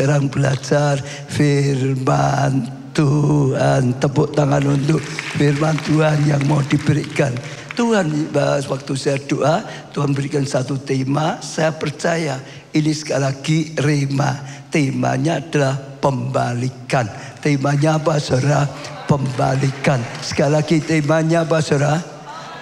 sekarang belajar firman Tuhan. Tepuk tangan untuk firman Tuhan yang mau diberikan. Tuhan, waktu saya doa, Tuhan berikan satu tema. Saya percaya ini sekali lagi rema. Temanya adalah pembalikan. Temanya apa, saudara? Pembalikan. Sekali lagi temanya apa, saudara?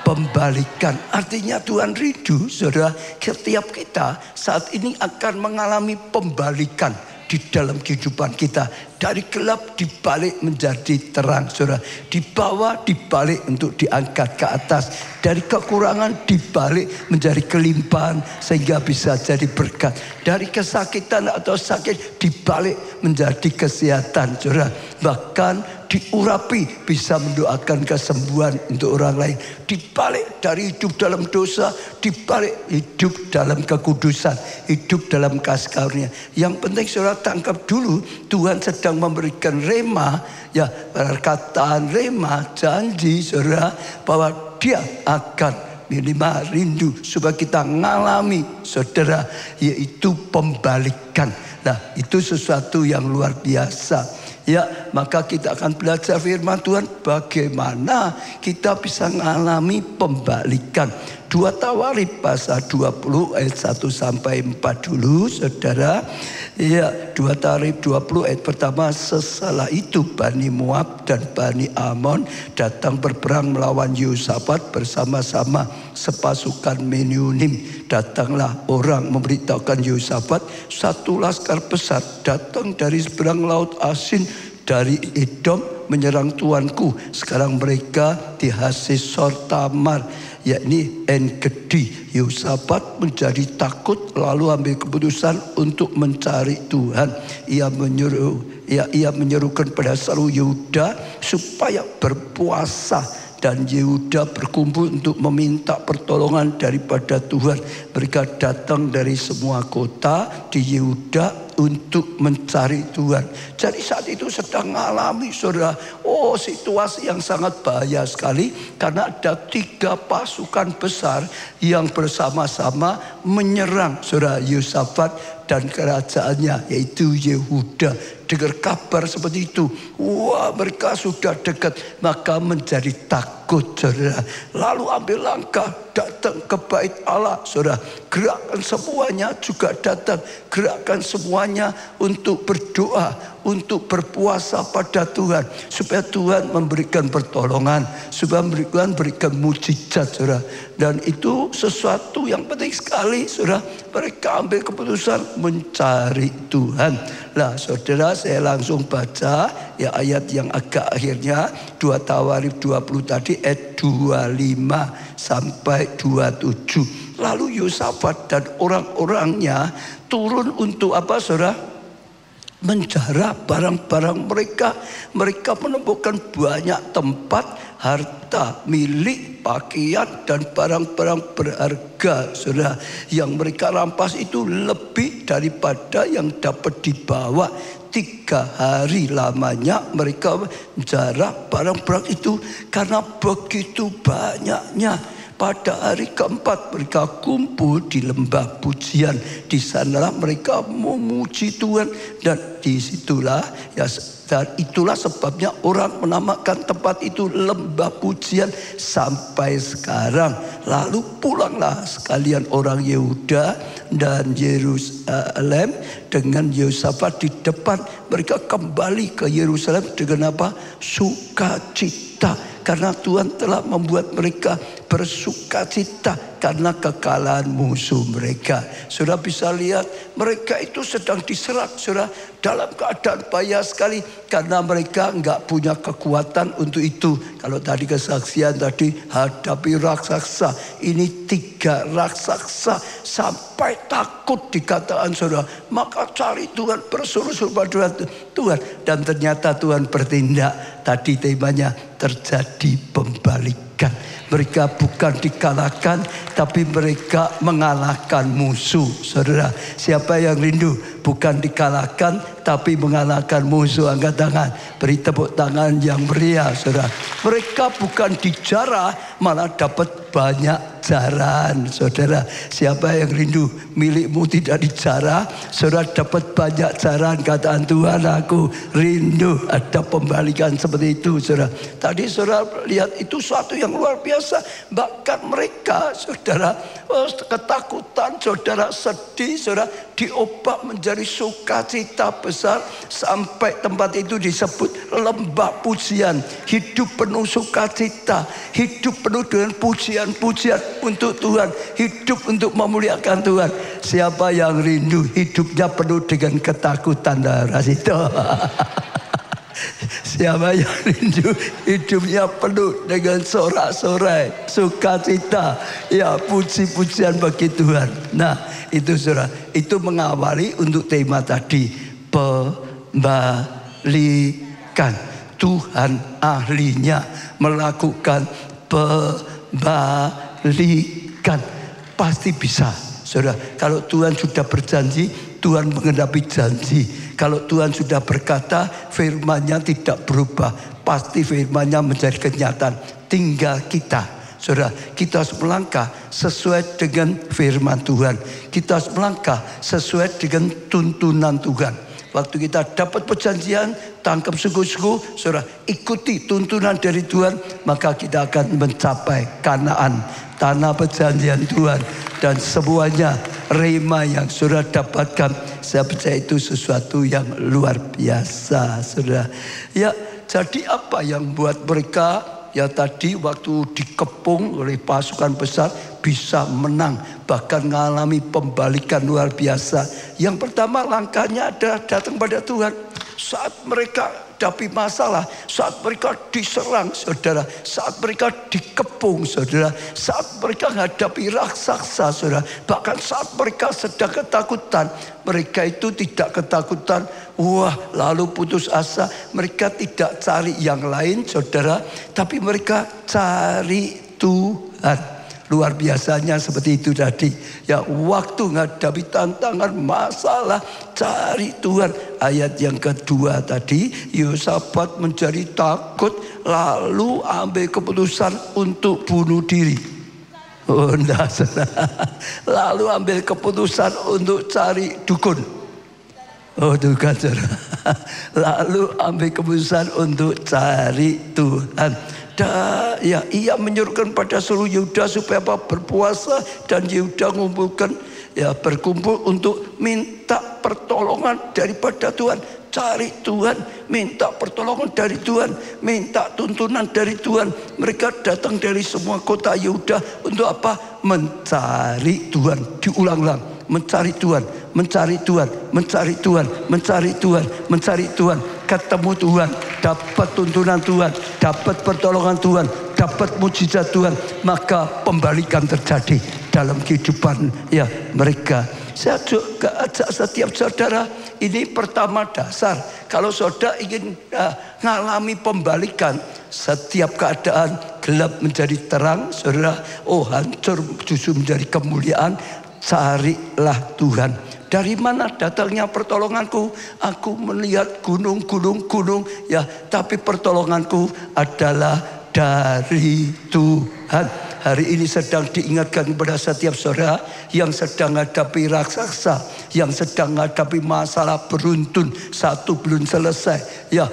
Pembalikan. Artinya Tuhan rindu, saudara, setiap kita saat ini akan mengalami pembalikan di dalam kehidupan kita. Dari gelap dibalik menjadi terang, saudara. Di bawah dibalik untuk diangkat ke atas. Dari kekurangan dibalik menjadi kelimpahan sehingga bisa jadi berkat. Dari kesakitan atau sakit dibalik menjadi kesehatan, saudara. Bahkan diurapi bisa mendoakan kesembuhan untuk orang lain. Dibalik dari hidup dalam dosa, dibalik hidup dalam kekudusan, hidup dalam kasih karunia. Yang penting saudara tangkap dulu, Tuhan sedang memberikan rema, ya, perkataan rema, janji saudara bahwa dia akan minimal rindu supaya kita ngalami, saudara, yaitu pembalikan. Nah, itu sesuatu yang luar biasa. Ya, maka kita akan belajar firman Tuhan bagaimana kita bisa mengalami pembalikan. 2 Tawarikh pasal 20 ayat 1 sampai 4 dulu, saudara. Ya, 2 Tawarikh 20 ayat pertama. Sesalah itu Bani Moab dan Bani Amon datang berperang melawan Yehosafat bersama-sama sepasukan Meuniim. Datanglah orang memberitahukan Yehosafat, satu laskar besar datang dari seberang laut Asin, dari Edom menyerang tuanku. Sekarang mereka di Hasesor Tamar, yakni En-Gedi. Yehosafat menjadi takut lalu ambil keputusan untuk mencari Tuhan. Ia menyerukan pada seluruh Yehuda supaya berpuasa. Dan Yehuda berkumpul untuk meminta pertolongan daripada Tuhan. Mereka datang dari semua kota di Yehuda untuk mencari Tuhan. Jadi saat itu sedang mengalami, saudara, situasi yang sangat bahaya sekali. Karena ada 3 pasukan besar yang bersama-sama menyerang, saudara, Yehosafat dan kerajaannya, yaitu Yehuda. Dengar kabar seperti itu, wah, mereka sudah dekat, maka menjadi takut, saudara. Lalu ambil langkah datang ke bait Allah, saudara. Gerakkan semuanya juga datang, gerakkan semuanya untuk berdoa, untuk berpuasa pada Tuhan, supaya Tuhan memberikan pertolongan, supaya Tuhan berikan mujizat, saudara. Dan itu sesuatu yang penting sekali, saudara. Mereka ambil keputusan mencari Tuhan. Lah, saudara, saya langsung baca ya ayat yang agak akhirnya, 2 Tawarikh 20 tadi ayat 25 sampai 27. Lalu Yehosafat dan orang-orangnya turun untuk apa, saudara? Menjarah barang-barang mereka. Mereka menemukan banyak tempat, harta, milik, pakaian, dan barang-barang berharga, saudara. Yang mereka rampas itu lebih daripada yang dapat dibawa. 3 hari lamanya mereka menjarah barang-barang itu karena begitu banyaknya. Pada hari keempat mereka kumpul di lembah pujian. Di sanalah mereka memuji Tuhan, dan disitulah dan itulah sebabnya orang menamakan tempat itu lembah pujian sampai sekarang. Lalu pulanglah sekalian orang Yehuda dan Yerusalem dengan Yehosafat di depan. Mereka kembali ke Yerusalem dengan apa? Sukacita. Karena Tuhan telah membuat mereka bersukacita karena kekalahan musuh mereka. Saudara bisa lihat mereka itu sedang diserang, saudara, dalam keadaan bahaya sekali. Karena mereka enggak punya kekuatan untuk itu. Kalau tadi kesaksian tadi hadapi raksasa. Ini 3 raksasa sampai takut dikatakan, saudara. Maka cari Tuhan, bersuruh-suruh pada Tuhan. Dan ternyata Tuhan bertindak. Tadi temanya terjadi pembalikan. Mereka bukan dikalahkan, tapi mereka mengalahkan musuh, saudara. Siapa yang rindu? Bukan dikalahkan, tapi mengalahkan musuh. Angkat tangan, beri tepuk tangan yang meriah, saudara. Mereka bukan dijarah, malah dapat banyak jaran. Saudara, siapa yang rindu milikmu tidak dijarah, saudara dapat banyak jaran. Kataan Tuhan, aku rindu. Ada pembalikan seperti itu, saudara. Tadi saudara lihat itu suatu yang luar biasa. Bahkan mereka, saudara, ketakutan, saudara, sedih, saudara, diubah menjadi sukacita besar. Sampai tempat itu disebut lembah pujian. Hidup penuh sukacita, hidup penuh dengan pujian-pujian untuk Tuhan, hidup untuk memuliakan Tuhan. Siapa yang rindu hidupnya penuh dengan ketakutan, darah itu. Siapa yang rindu hidupnya penuh dengan sorak-sorai, sukacita, ya puji-pujian bagi Tuhan. Nah, itu saudara, itu mengawali untuk tema tadi, pembalikan. Tuhan ahlinya melakukan pembalikan. Pasti bisa, saudara. Kalau Tuhan sudah berjanji, Tuhan mengenapi janji. Kalau Tuhan sudah berkata, firman-Nya tidak berubah. Pasti firman-Nya menjadi kenyataan. Tinggal kita, saudara, kita harus melangkah sesuai dengan firman Tuhan. Kita harus melangkah sesuai dengan tuntunan Tuhan. Waktu kita dapat perjanjian, tangkap sungguh-sungguh, saudara, ikuti tuntunan dari Tuhan, maka kita akan mencapai Kanaan, tanah perjanjian Tuhan. Dan semuanya rema yang saudara dapatkan, saya percaya itu sesuatu yang luar biasa, saudara. Ya, jadi apa yang buat mereka, ya tadi waktu dikepung oleh pasukan besar bisa menang, bahkan mengalami pembalikan luar biasa. Yang pertama langkahnya adalah datang pada Tuhan. Saat mereka hadapi masalah, saat mereka diserang, saudara, saat mereka dikepung, saudara, saat mereka menghadapi raksasa, saudara, bahkan saat mereka sedang ketakutan, mereka itu tidak ketakutan, wah lalu putus asa. Mereka tidak cari yang lain, saudara, tapi mereka cari Tuhan. Luar biasanya seperti itu tadi. Ya, waktu menghadapi tantangan masalah, cari Tuhan. Ayat yang kedua tadi, Yosafat menjadi takut lalu ambil keputusan untuk bunuh diri. Oh enggak, lalu ambil keputusan untuk cari dukun. Oh bukan, lalu ambil keputusan untuk cari Tuhan. Ya, ia menyuruhkan pada seluruh Yehuda supaya berpuasa, dan Yehuda berkumpul untuk minta pertolongan daripada Tuhan. Cari Tuhan, minta pertolongan dari Tuhan, minta tuntunan dari Tuhan. Mereka datang dari semua kota Yehuda untuk apa? Mencari Tuhan. Diulang-ulang, mencari Tuhan, mencari Tuhan, mencari Tuhan, mencari Tuhan, mencari Tuhan. Ketemu Tuhan, dapat tuntunan Tuhan, dapat pertolongan Tuhan, dapat mujizat Tuhan, maka pembalikan terjadi dalam kehidupan ya mereka. Saya juga ajak setiap saudara, ini pertama dasar. Kalau saudara ingin mengalami pembalikan, setiap keadaan gelap menjadi terang, saudara, hancur justru menjadi kemuliaan, carilah Tuhan. Dari mana datangnya pertolonganku? Aku melihat gunung, ya, tapi pertolonganku adalah dari Tuhan. Hari ini sedang diingatkan kepada setiap saudara yang sedang menghadapi raksasa, yang sedang menghadapi masalah beruntun. Satu belum selesai, ya,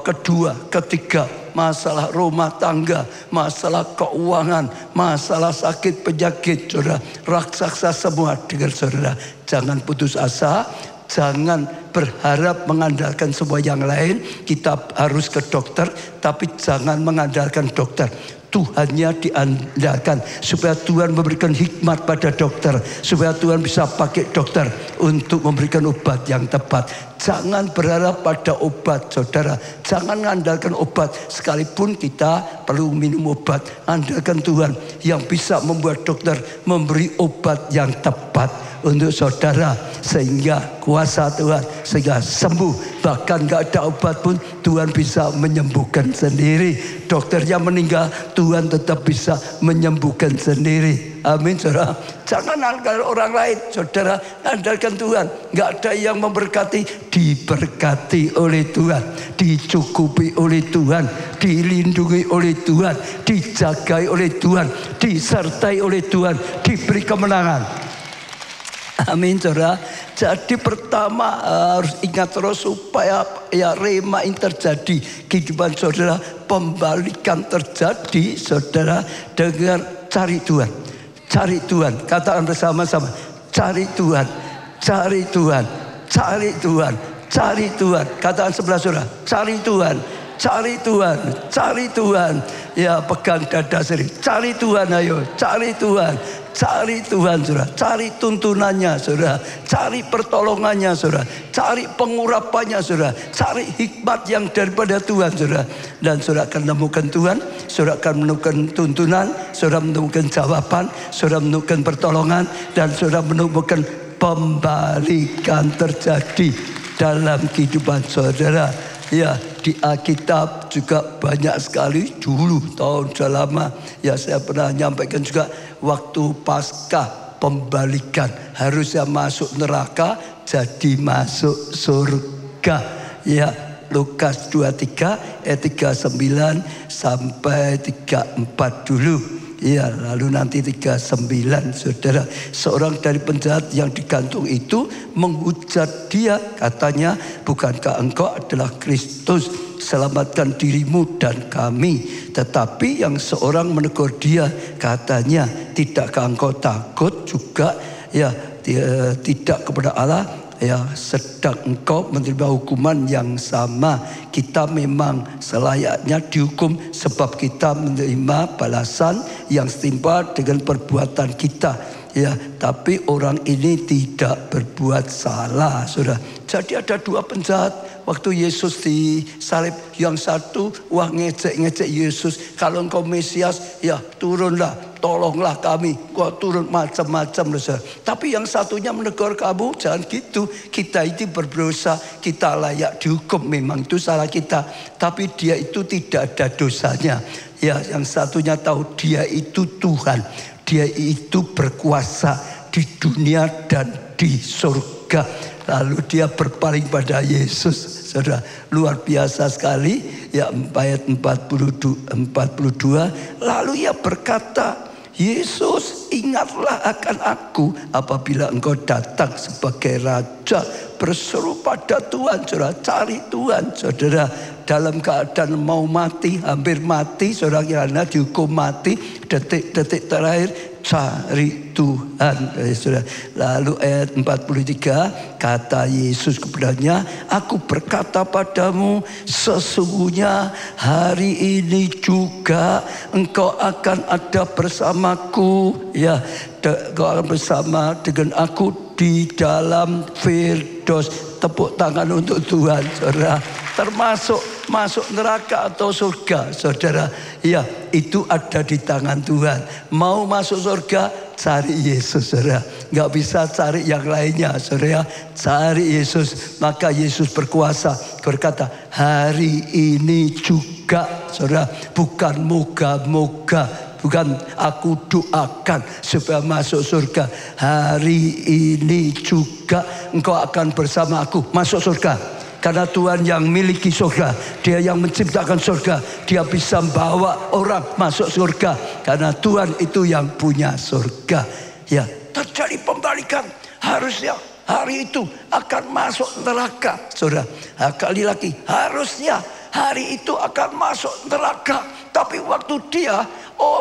kedua, ketiga, masalah rumah tangga, masalah keuangan, masalah sakit penyakit, saudara, raksasa semua. Dengar saudara, jangan putus asa, jangan berharap mengandalkan semua yang lain. Kita harus ke dokter, tapi jangan mengandalkan dokter. Tuhannya diandalkan, supaya Tuhan memberikan hikmat pada dokter, supaya Tuhan bisa pakai dokter untuk memberikan obat yang tepat. Jangan berharap pada obat, saudara. Jangan mengandalkan obat, sekalipun kita perlu minum obat. Andalkan Tuhan yang bisa membuat dokter memberi obat yang tepat untuk saudara, sehingga kuasa Tuhan, sehingga sembuh Bahkan gak ada obat pun Tuhan bisa menyembuhkan sendiri. Dokternya meninggal, Tuhan tetap bisa menyembuhkan sendiri. Amin, saudara. Jangan andalkan orang lain, saudara. Andalkan Tuhan. Gak ada yang memberkati, diberkati oleh Tuhan, dicukupi oleh Tuhan, dilindungi oleh Tuhan, dijagai oleh Tuhan, disertai oleh Tuhan, diberi kemenangan. Amin, saudara. Jadi pertama harus ingat terus supaya ya rema ini terjadi kehidupan saudara, pembalikan terjadi saudara dengan cari Tuhan. Cari Tuhan. Katakan bersama-sama, cari Tuhan, cari Tuhan, cari Tuhan, cari Tuhan. Katakan sebelah saudara, cari Tuhan, cari Tuhan, cari Tuhan. Ya, pegang dada sendiri. Cari Tuhan, ayo, cari Tuhan. Cari Tuhan, saudara. Cari tuntunannya, saudara. Cari pertolongannya, saudara. Cari pengurapannya, saudara. Cari hikmat yang daripada Tuhan, saudara. Dan saudara akan menemukan Tuhan. Saudara akan menemukan tuntunan. Saudara menemukan jawaban. Saudara menemukan pertolongan. Dan saudara menemukan pembalikan terjadi dalam kehidupan saudara. Ya, di Alkitab juga banyak sekali dulu tahun sudah lama. Ya, saya pernah nyampaikan juga waktu Paskah pembalikan, harusnya masuk neraka jadi masuk surga. Ya, Lukas 23 ayat 39 sampai 34 dulu. Ya, lalu nanti 39, saudara. Seorang dari penjahat yang digantung itu menghujat dia, katanya, bukankah engkau adalah Kristus? Selamatkan dirimu dan kami. Tetapi yang seorang menegur dia, katanya, tidakkah engkau takut juga ya tidak kepada Allah? Ya, sedang engkau menerima hukuman yang sama. Kita memang selayaknya dihukum sebab kita menerima balasan yang setimpal dengan perbuatan kita. Ya, tapi orang ini tidak berbuat salah, saudara. Jadi ada dua penjahat waktu Yesus disalib. Yang satu, wah ngecek Yesus. Kalau engkau Mesias, ya turunlah, tolonglah kami. Kau turun macam-macam, saudara. Tapi yang satunya menegur kamu, jangan gitu. Kita itu berdosa, kita layak dihukum. Memang itu salah kita. Tapi dia itu tidak ada dosanya. Ya, yang satunya tahu dia itu Tuhan. Dia itu berkuasa di dunia dan di surga. Lalu dia berpaling pada Yesus. Saudara, luar biasa sekali. Ya, ayat 42. Lalu ia berkata, Yesus, ingatlah akan aku apabila engkau datang sebagai Raja. Berseru pada Tuhan, saudara. Cari Tuhan, saudara. Dalam keadaan mau mati, hampir mati, saudara, karena dihukum mati, detik-detik terakhir, cari Tuhan, saudara. Lalu ayat 43, kata Yesus kepadanya, aku berkata padamu, sesungguhnya hari ini juga engkau akan ada bersamaku. Ya, engkau akan bersama dengan aku di dalam Firdaus. Tepuk tangan untuk Tuhan, saudara. Termasuk masuk neraka atau surga, saudara. Ya, itu ada di tangan Tuhan. Mau masuk surga, cari Yesus, saudara. Gak bisa cari yang lainnya, saudara. Cari Yesus. Maka Yesus berkuasa, berkata, hari ini juga, saudara. Bukan moga-moga, bukan aku doakan supaya masuk surga. Hari ini juga engkau akan bersama aku masuk surga. Karena Tuhan yang miliki surga, Dia yang menciptakan surga, Dia bisa membawa orang masuk surga. Karena Tuhan itu yang punya surga. Ya, terjadi pembalikan. Harusnya hari itu akan masuk neraka, saudara. Kali lagi, harusnya hari itu akan masuk neraka. Tapi waktu dia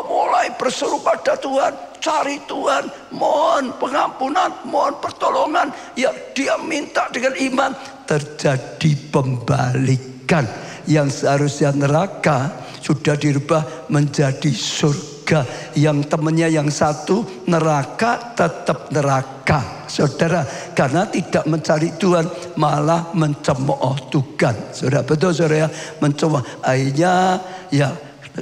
mulai berseru pada Tuhan, cari Tuhan, mohon pengampunan, mohon pertolongan. Ya, dia minta dengan iman. Terjadi pembalikan. Yang seharusnya neraka sudah dirubah menjadi surga. Yang temannya yang satu neraka tetap neraka, saudara. Karena tidak mencari Tuhan, malah mencemooh Tuhan, saudara. Betul, saudara, mencemooh. Akhirnya ya,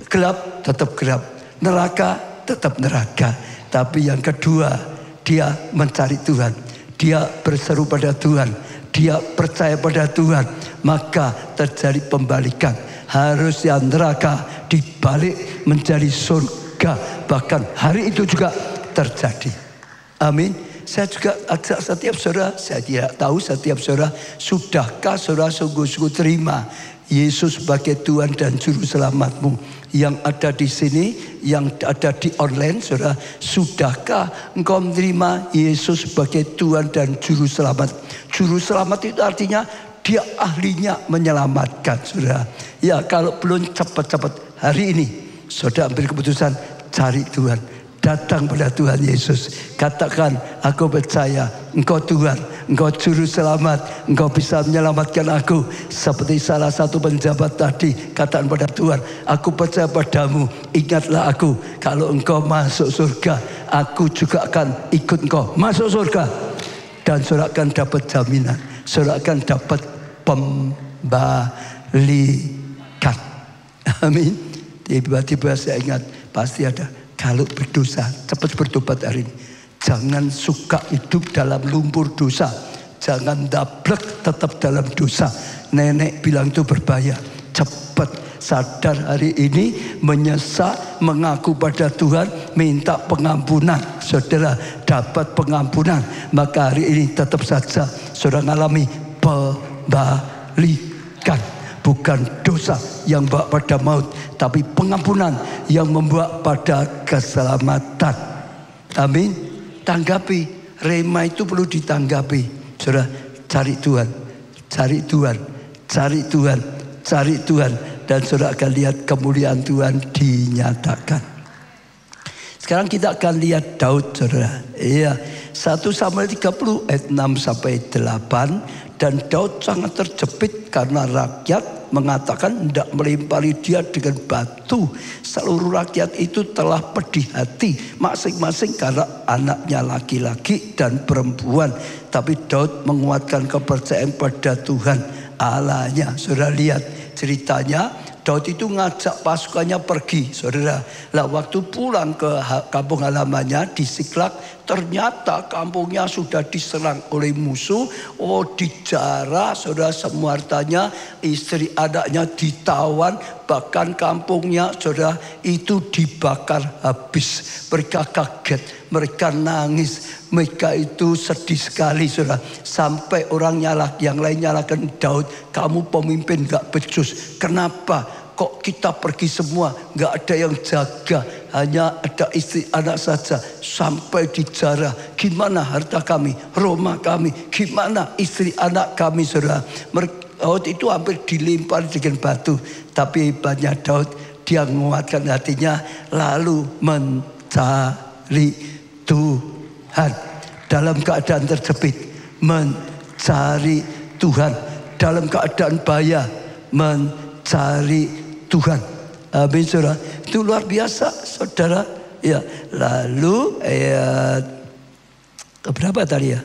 gelap tetap gelap, neraka tetap neraka. Tapi yang kedua, dia mencari Tuhan, dia berseru pada Tuhan, dia percaya pada Tuhan, maka terjadi pembalikan. Harusnya neraka dibalik menjadi surga. Bahkan hari itu juga terjadi. Amin. Saya juga ajak setiap saudara, saya tidak tahu setiap saudara, sudahkah saudara sungguh-sungguh terima Yesus sebagai Tuhan dan Juru Selamatmu? Yang ada di sini, yang ada di online, saudara, sudahkah engkau menerima Yesus sebagai Tuhan dan Juru Selamat? Juru Selamat itu artinya dia ahlinya menyelamatkan, saudara. Ya, kalau belum cepat-cepat hari ini, saudara ambil keputusan cari Tuhan. Datang pada Tuhan Yesus. Katakan, aku percaya Engkau Tuhan, Engkau Juru Selamat, Engkau bisa menyelamatkan aku. Seperti salah satu penjabat tadi, katakan pada Tuhan, aku percaya padamu, ingatlah aku. Kalau Engkau masuk surga, aku juga akan ikut Engkau masuk surga. Dan saudara akan dapat jaminan, saudara akan dapat pembalikan. Amin. Tiba-tiba saya ingat, pasti ada. Kalau berdosa, cepat bertobat hari ini. Jangan suka hidup dalam lumpur dosa. Jangan dablek tetap dalam dosa. Nenek bilang itu berbahaya. Cepat sadar hari ini, menyesal, mengaku pada Tuhan, minta pengampunan. Saudara dapat pengampunan, maka hari ini tetap saja saudara mengalami pembalikan. Bukan dosa yang membawa pada maut, tapi pengampunan yang membawa pada keselamatan. Amin. Tanggapi. Rema itu perlu ditanggapi. Saudara, cari Tuhan. Cari Tuhan. Cari Tuhan. Cari Tuhan. Dan saudara akan lihat kemuliaan Tuhan dinyatakan. Sekarang kita akan lihat Daud, saudara. Iya. 1 Samuel 30 ayat 6 sampai 8. Dan Daud sangat terjepit karena rakyat mengatakan hendak melempari dia dengan batu. Seluruh rakyat itu telah pedih hati, masing-masing karena anaknya laki-laki dan perempuan. Tapi Daud menguatkan kepercayaan pada Tuhan Allahnya. Saudara lihat ceritanya, Daud itu ngajak pasukannya pergi, saudara. Lah waktu pulang ke kampung halamannya di Siklag, ternyata kampungnya sudah diserang oleh musuh. Oh, dijarah, saudara, semua hartanya, istri anaknya ditawan, bahkan kampungnya, saudara, itu dibakar habis. Mereka kaget, mereka nangis, mereka itu sedih sekali, saudara. Sampai orang yang lain nyalakan Daud, kamu pemimpin gak becus. Kenapa? Kok kita pergi semua, gak ada yang jaga, hanya ada istri anak saja. Sampai dijarah, gimana harta kami, rumah kami, gimana istri anak kami, saudara. Daud itu hampir dilempar dengan batu. Tapi hebatnya Daud, dia menguatkan hatinya, lalu mencari Tuhan. Dalam keadaan terjepit, mencari Tuhan. Dalam keadaan bahaya, mencari Tuhan. Amin, saudara. Itu luar biasa, saudara. Ya, lalu ayat berapa tadi ya?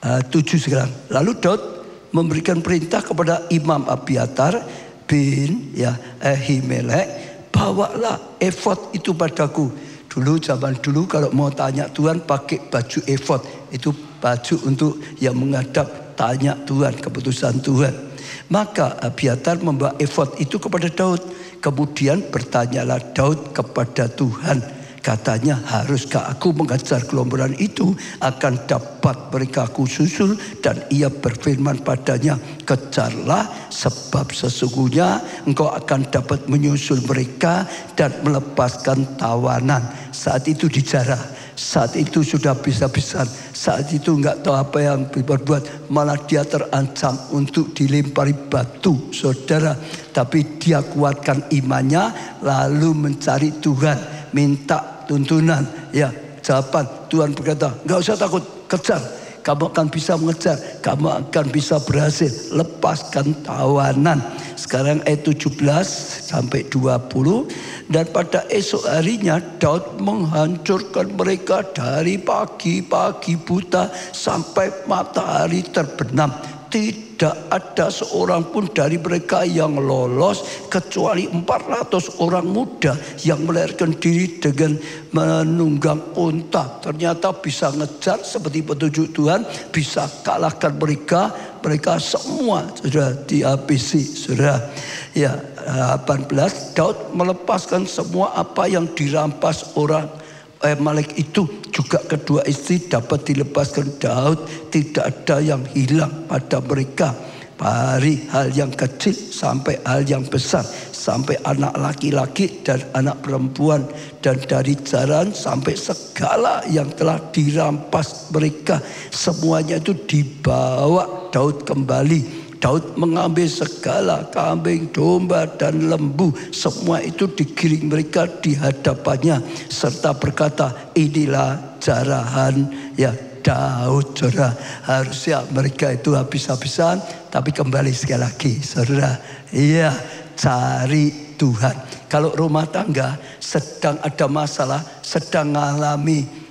7 sekarang. Lalu Daud memberikan perintah kepada Imam Abiatar bin Ahimelek, bawalah efod itu padaku. Dulu, zaman dulu kalau mau tanya Tuhan pakai baju efod. Itu baju untuk yang menghadap tanya Tuhan, keputusan Tuhan. Maka Abiatar membawa efod itu kepada Daud. Kemudian bertanyalah Daud kepada Tuhan. Katanya, haruskah aku mengejar gerombolan itu? Akan dapat mereka aku susul. Dan ia berfirman padanya, kejarlah, sebab sesungguhnya engkau akan dapat menyusul mereka dan melepaskan tawanan. Saat itu dijarah, saat itu sudah bisa-bisa, saat itu enggak tahu apa yang diperbuat, malah dia terancam untuk dilempari batu, saudara. Tapi dia kuatkan imannya, lalu mencari Tuhan, minta tuntunan. Ya, jawaban Tuhan berkata, enggak usah takut, kejar. Kamu akan bisa mengejar, kamu akan bisa berhasil. Lepaskan tawanan. Sekarang ayat 17 sampai 20. Dan pada esok harinya Daud menghancurkan mereka dari pagi-pagi buta sampai matahari terbenam. tidak ada seorang pun dari mereka yang lolos kecuali 400 orang muda yang melarikan diri dengan menunggang unta. Ternyata bisa ngejar seperti petunjuk Tuhan, bisa kalahkan mereka. Mereka semua sudah dihabisi, sudah. Ya, 18, Daud melepaskan semua apa yang dirampas orang Amalek itu, juga kedua istri dapat dilepaskan Daud. Tidak ada yang hilang pada mereka, dari hal yang kecil sampai hal yang besar, sampai anak laki-laki dan anak perempuan, dan dari jaran sampai segala yang telah dirampas mereka, semuanya itu dibawa Daud kembali. Daud mengambil segala kambing, domba, dan lembu. Semua itu digiring mereka di hadapannya. Serta berkata, inilah jarahan ya Daud, saudara. Harusnya mereka itu habis-habisan, tapi kembali sekali lagi, saudara. Iya, cari Tuhan. Kalau rumah tangga sedang ada masalah, sedang mengalami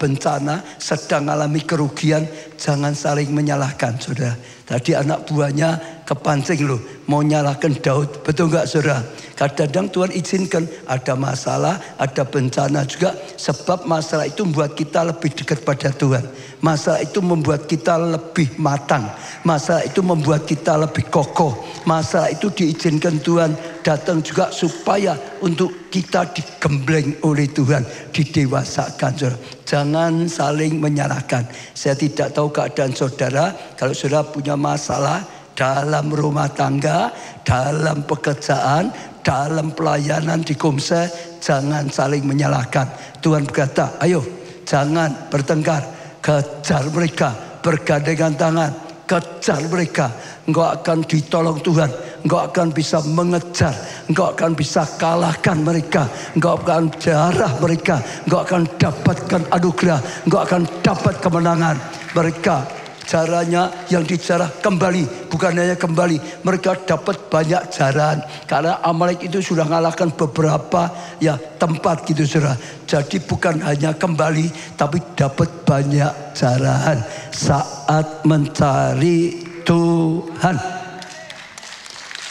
bencana, sedang mengalami kerugian, jangan saling menyalahkan, saudara. Tadi anak buahnya kepancing loh, mau nyalahkan Daud, betul nggak, saudara? Kadang-kadang Tuhan izinkan ada masalah, ada bencana juga, sebab masalah itu membuat kita lebih dekat pada Tuhan. Masalah itu membuat kita lebih matang. Masalah itu membuat kita lebih kokoh. Masalah itu diizinkan Tuhan datang juga supaya untuk kita digembleng oleh Tuhan, didewasakan, saudara. Jangan saling menyalahkan. Saya tidak tahu keadaan saudara, kalau saudara punya masalah dalam rumah tangga, dalam pekerjaan, dalam pelayanan di Komsel, jangan saling menyalahkan. Tuhan berkata, ayo jangan bertengkar, kejar mereka, bergandengan tangan, kejar mereka. Engkau akan ditolong Tuhan, engkau akan bisa mengejar, engkau akan bisa kalahkan mereka, engkau akan jarah mereka, engkau akan dapatkan anugerah, engkau akan dapat kemenangan. Mereka caranya yang dijarah kembali, bukan hanya kembali, mereka dapat banyak jarahan. Karena Amalek itu sudah mengalahkan beberapa tempat gitu, saudara. Jadi bukan hanya kembali, tapi dapat banyak jarahan saat mencari Tuhan.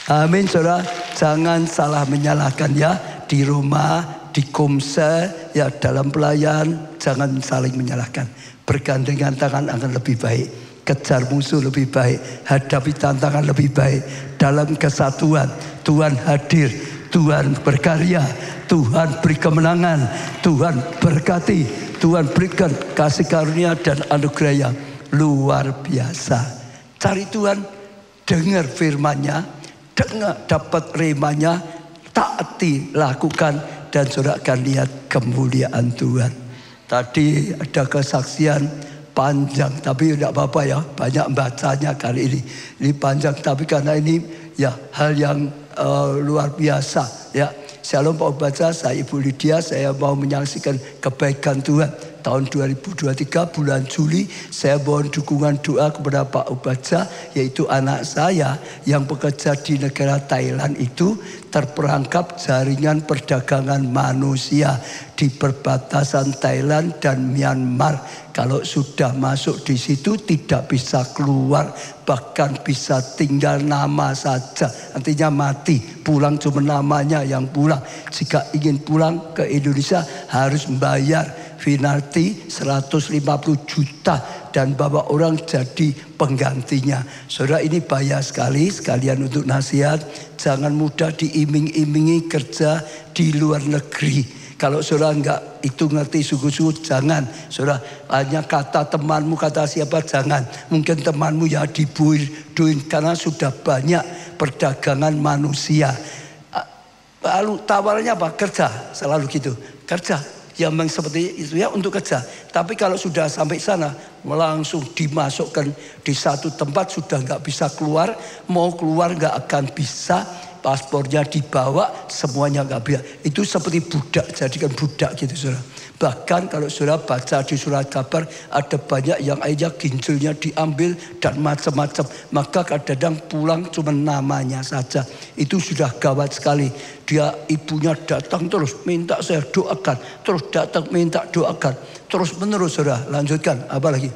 Amin, saudara. Jangan salah menyalahkan ya, di rumah, di Komsel, dalam pelayan, jangan saling menyalahkan. Bergandengan tangan akan lebih baik. Kejar musuh lebih baik, hadapi tantangan lebih baik. Dalam kesatuan Tuhan hadir, Tuhan berkarya, Tuhan beri kemenangan, Tuhan berkati, Tuhan berikan kasih karunia dan anugerah yang luar biasa. Cari Tuhan, dengar firman-Nya, dengar dapat remanya, taati, lakukan, dan saudara akan lihat kemuliaan Tuhan. Tadi ada kesaksian panjang, tapi tidak apa-apa ya, banyak bacanya kali ini. Ini panjang, tapi karena ini hal yang luar biasa ya. Shalom Pak Baca, saya Ibu Lydia, saya mau menyaksikan kebaikan Tuhan. Tahun 2023 bulan Juli, saya mohon dukungan doa kepada Pak Ubaca, yaitu anak saya yang bekerja di negara Thailand itu terperangkap jaringan perdagangan manusia di perbatasan Thailand dan Myanmar. Kalau sudah masuk di situ tidak bisa keluar, bahkan bisa tinggal nama saja, artinya mati. Pulang cuma namanya yang pulang. Jika ingin pulang ke Indonesia harus membayar penalti 150 juta dan bawa orang jadi penggantinya. Saudara, ini bahaya sekali. Sekalian untuk nasihat, jangan mudah diiming-imingi kerja di luar negeri. Kalau saudara enggak itu ngerti sungguh-sungguh, jangan. Saudara, hanya kata temanmu, kata siapa, jangan. Mungkin temanmu ya dibuin karena sudah banyak perdagangan manusia. Lalu tawarannya apa? Kerja, selalu gitu. Kerja. Yang seperti itu ya, untuk kerja. Tapi kalau sudah sampai sana langsung dimasukkan di satu tempat, sudah nggak bisa keluar. Mau keluar nggak akan bisa. Paspornya dibawa, semuanya nggak bisa. Itu seperti budak, jadikan budak gitu, saudara. Bahkan kalau saudara baca di surat kabar, ada banyak yang akhirnya ginjalnya diambil dan macam-macam. Maka kadang-kadang pulang cuma namanya saja. Itu sudah gawat sekali. Dia ibunya datang terus minta saya doakan, terus datang minta doakan, terus menerus, saudara. Lanjutkan, apa lagi?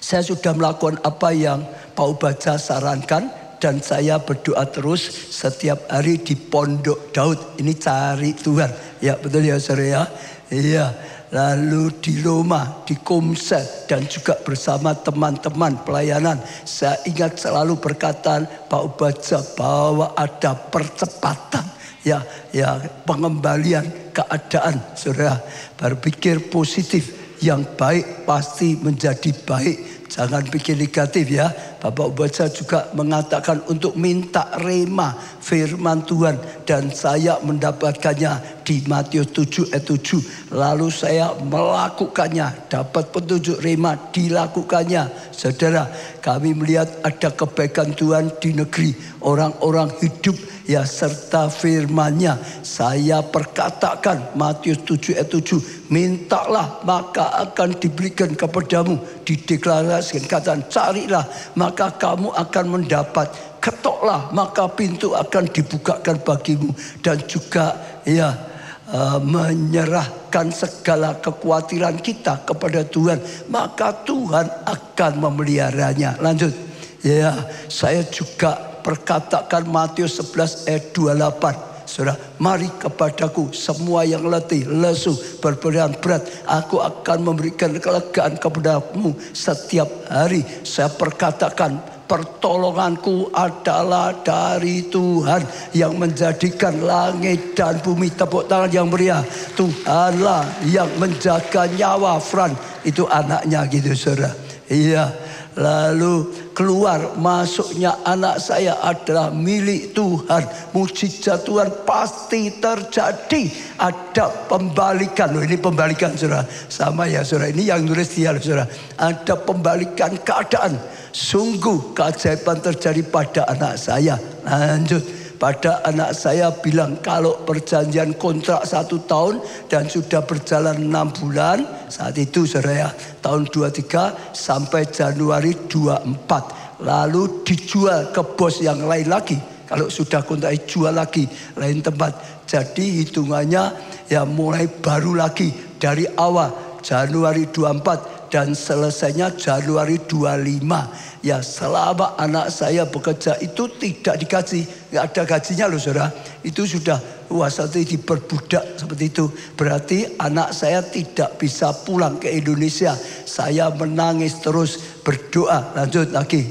Saya sudah melakukan apa yang Pak Ubaca sarankan dan saya berdoa terus setiap hari di Pondok Daud. Ini cari Tuhan. Ya betul ya saudara ya. Iya. Lalu di Roma, di Komsel dan juga bersama teman-teman pelayanan. Saya ingat selalu perkataan Pak Ubaca bahwa ada percepatan. Ya pengembalian keadaan saudara. Berpikir positif. Yang baik pasti menjadi baik. Jangan pikir negatif ya. Bapak Ubaca juga mengatakan untuk minta rema firman Tuhan. Dan saya mendapatkannya di Matius 7 ayat 7. Lalu saya melakukannya. Dapat petunjuk rema, dilakukannya. Saudara, kami melihat ada kebaikan Tuhan di negeri. Orang-orang hidup ya serta firman-Nya. Saya perkatakan Matius 7 ayat 7. Mintalah maka akan diberikan kepadamu. Dideklarasikan kata carilah maka kamu akan mendapat. Ketoklah maka pintu akan dibukakan bagimu. Dan juga ya menyerahkan segala kekhawatiran kita kepada Tuhan. Maka Tuhan akan memeliharanya. Lanjut. Ya, saya juga perkatakan Matius 11 ayat 28. Saudara, mari kepadaku semua yang letih, lesu, berbeban berat. Aku akan memberikan kelegaan kepadamu setiap hari. Saya perkatakan pertolonganku adalah dari Tuhan yang menjadikan langit dan bumi. Tepuk tangan yang meriah. Tuhanlah yang menjaga nyawa Fran. Itu anaknya gitu saudara. Iya. Lalu keluar masuknya anak saya adalah milik Tuhan. Mujizat Tuhan pasti terjadi. Ada pembalikan. Loh, ini pembalikan saudara. Sama ya saudara. Ini yang nulis dia loh saudara. Ada pembalikan keadaan. Sungguh keajaiban terjadi pada anak saya. Lanjut. Pada anak saya bilang kalau perjanjian kontrak 1 tahun dan sudah berjalan 6 bulan. Saat itu saudara ya, tahun 23 sampai Januari 24. Lalu dijual ke bos yang lain lagi. Kalau sudah kontrak jual lagi lain tempat. Jadi hitungannya ya mulai baru lagi dari awal Januari 24 dan selesainya Januari 25. Ya selama anak saya bekerja itu tidak digaji. Tidak ada gajinya loh saudara. Itu sudah satu diperbudak seperti itu. Berarti anak saya tidak bisa pulang ke Indonesia. Saya menangis terus berdoa. Lanjut lagi.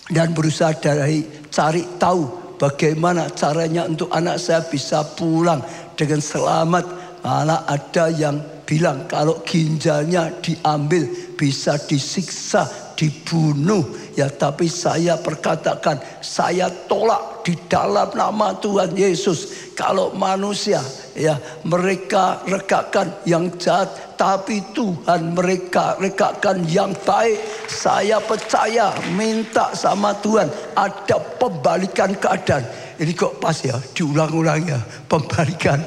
Dan berusaha cari tahu bagaimana caranya untuk anak saya bisa pulang dengan selamat. Malah ada yang bilang kalau ginjalnya diambil bisa disiksa, dibunuh. Ya tapi saya perkatakan saya tolak di dalam nama Tuhan Yesus. Kalau manusia ya mereka regakan yang jahat, tapi Tuhan mereka regakan yang baik. Saya percaya minta sama Tuhan ada pembalikan keadaan. Ini kok pas ya diulang-ulang ya. Pembalikan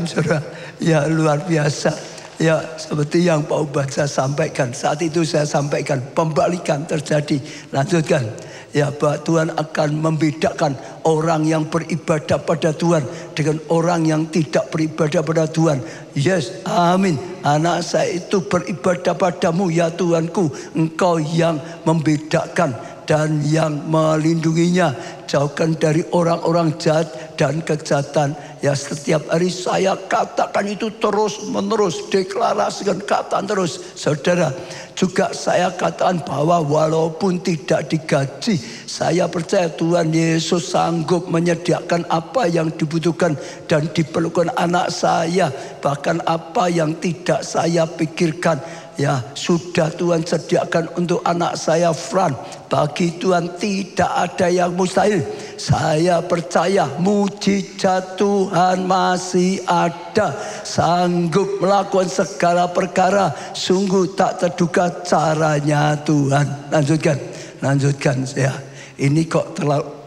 saudara. Ya luar biasa. Ya seperti yang Pak Ubaca sampaikan. Saat itu saya sampaikan pembalikan terjadi. Lanjutkan. Ya bahwa Tuhan akan membedakan orang yang beribadah pada Tuhan dengan orang yang tidak beribadah pada Tuhan. Yes, amin. Anak saya itu beribadah padamu ya Tuhanku. Engkau yang membedakan dan yang melindunginya. Jauhkan dari orang-orang jahat dan kejahatan. Ya setiap hari saya katakan itu terus menerus. Deklarasikan kata terus. Saudara, juga saya katakan bahwa walaupun tidak digaji, saya percaya Tuhan Yesus sanggup menyediakan apa yang dibutuhkan dan diperlukan anak saya. Bahkan apa yang tidak saya pikirkan. Ya sudah Tuhan sediakan untuk anak saya Fran. Bagi Tuhan tidak ada yang mustahil. Saya percaya mujizat Tuhan masih ada. Sanggup melakukan segala perkara. Sungguh tak terduga caranya Tuhan. Lanjutkan ya. Ini kok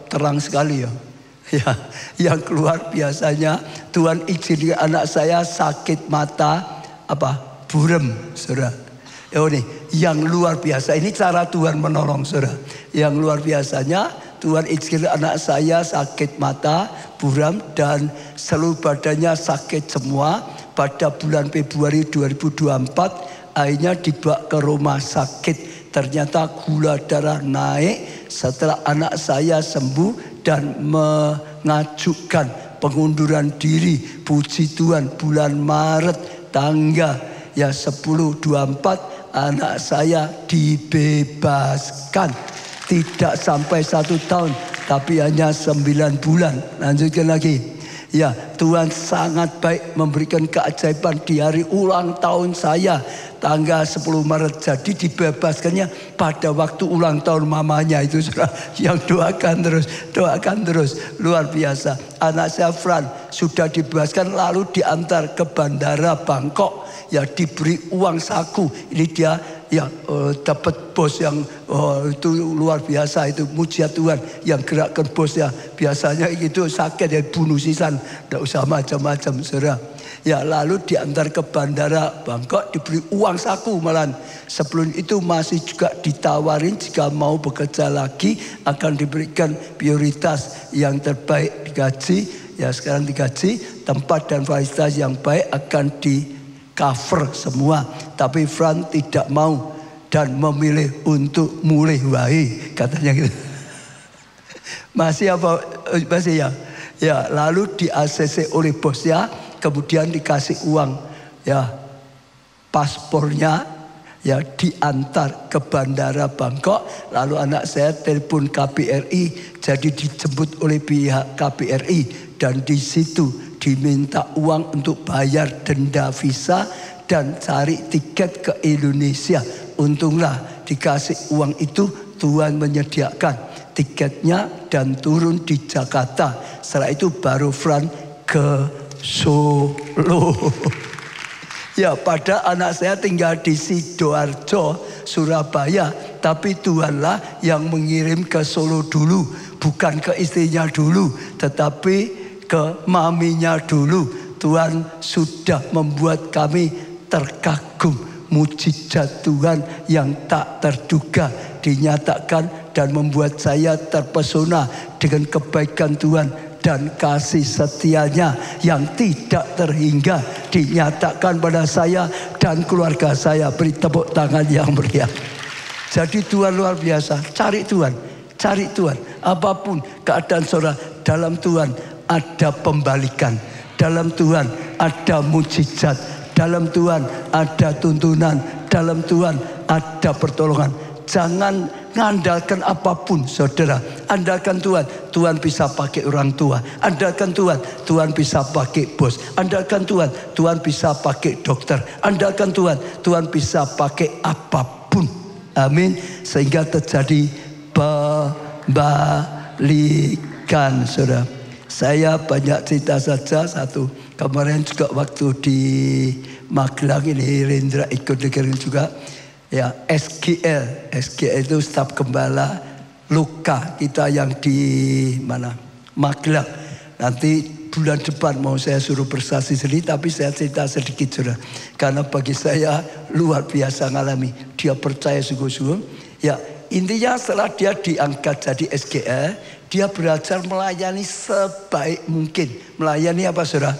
terang sekali ya. Ya, yang keluar biasanya Tuhan izinkan anak saya sakit mata buram, saudara. Oh nih, yang luar biasa ini cara Tuhan menolong saudara. Yang luar biasanya Tuhan izinkan anak saya sakit mata, buram dan seluruh badannya sakit semua. Pada bulan Februari 2024 Akhirnya dibawa ke rumah sakit. Ternyata gula darah naik. Setelah anak saya sembuh dan mengajukan pengunduran diri, puji Tuhan, bulan Maret tanggal 10/24 anak saya dibebaskan. Tidak sampai 1 tahun, tapi hanya 9 bulan. Lanjutkan lagi. Ya, Tuhan sangat baik memberikan keajaiban di hari ulang tahun saya tanggal 10 Maret. Jadi dibebaskannya pada waktu ulang tahun mamanya itu, saudara. Yang doakan terus. Luar biasa. Anak saya Fran sudah dibebaskan lalu diantar ke bandara Bangkok. Ya, diberi uang saku. Ini dia dapat bos yang itu luar biasa, itu mujizat Tuhan yang gerakkan bosnya. Biasanya itu sakit ya bunuh sisan, tidak usah macam-macam, saudara. Ya, lalu diantar ke bandara Bangkok, diberi uang saku malahan. Sebelum itu masih juga ditawarin jika mau bekerja lagi akan diberikan prioritas yang terbaik, digaji. Ya, sekarang digaji, tempat dan fasilitas yang baik akan cover semua. Tapi Fran tidak mau dan memilih untuk mulai wae, katanya gitu. Masih apa? Masih ya. Ya, lalu di ACC oleh bosnya, kemudian dikasih uang. Ya, paspornya ya diantar ke bandara Bangkok. Lalu anak saya telepon KBRI, jadi dijemput oleh pihak KBRI dan di situ diminta uang untuk bayar denda visa dan cari tiket ke Indonesia. Untunglah dikasih uang itu, Tuhan menyediakan tiketnya dan turun di Jakarta. Setelah itu baru Fran ke Solo. Ya, pada anak saya tinggal di Sidoarjo, Surabaya. Tapi Tuhanlah yang mengirim ke Solo dulu. Bukan ke istrinya dulu, tetapi ke maminya dulu. Tuhan sudah membuat kami terkagum. Mujizat Tuhan yang tak terduga dinyatakan dan membuat saya terpesona dengan kebaikan Tuhan dan kasih setianya yang tidak terhingga dinyatakan pada saya dan keluarga saya. Beri tepuk tangan yang meriah. Jadi Tuhan luar biasa. Cari Tuhan. Apapun keadaan saudara, dalam Tuhan ada pembalikan. Dalam Tuhan ada mujizat. Dalam Tuhan ada tuntunan. Dalam Tuhan ada pertolongan. Jangan ngandalkan apapun, saudara. Andalkan Tuhan. Tuhan bisa pakai orang tua. Andalkan Tuhan. Tuhan bisa pakai bos. Andalkan Tuhan. Tuhan bisa pakai dokter. Andalkan Tuhan. Tuhan bisa pakai apapun. Amin. Sehingga terjadi pembalikan, saudara. Saya banyak cerita saja. Satu, kemarin juga waktu di Magelang ini Rendra ikut dengerin juga. Ya, SGL itu staf gembala luka kita yang di mana? Magelang. Nanti bulan depan mau saya suruh bersaksi sendiri, tapi saya cerita sedikit saudara. Karena bagi saya luar biasa ngalami. Dia percaya sungguh-sungguh. Ya, intinya setelah dia diangkat jadi SGL, dia belajar melayani sebaik mungkin. Melayani apa saudara?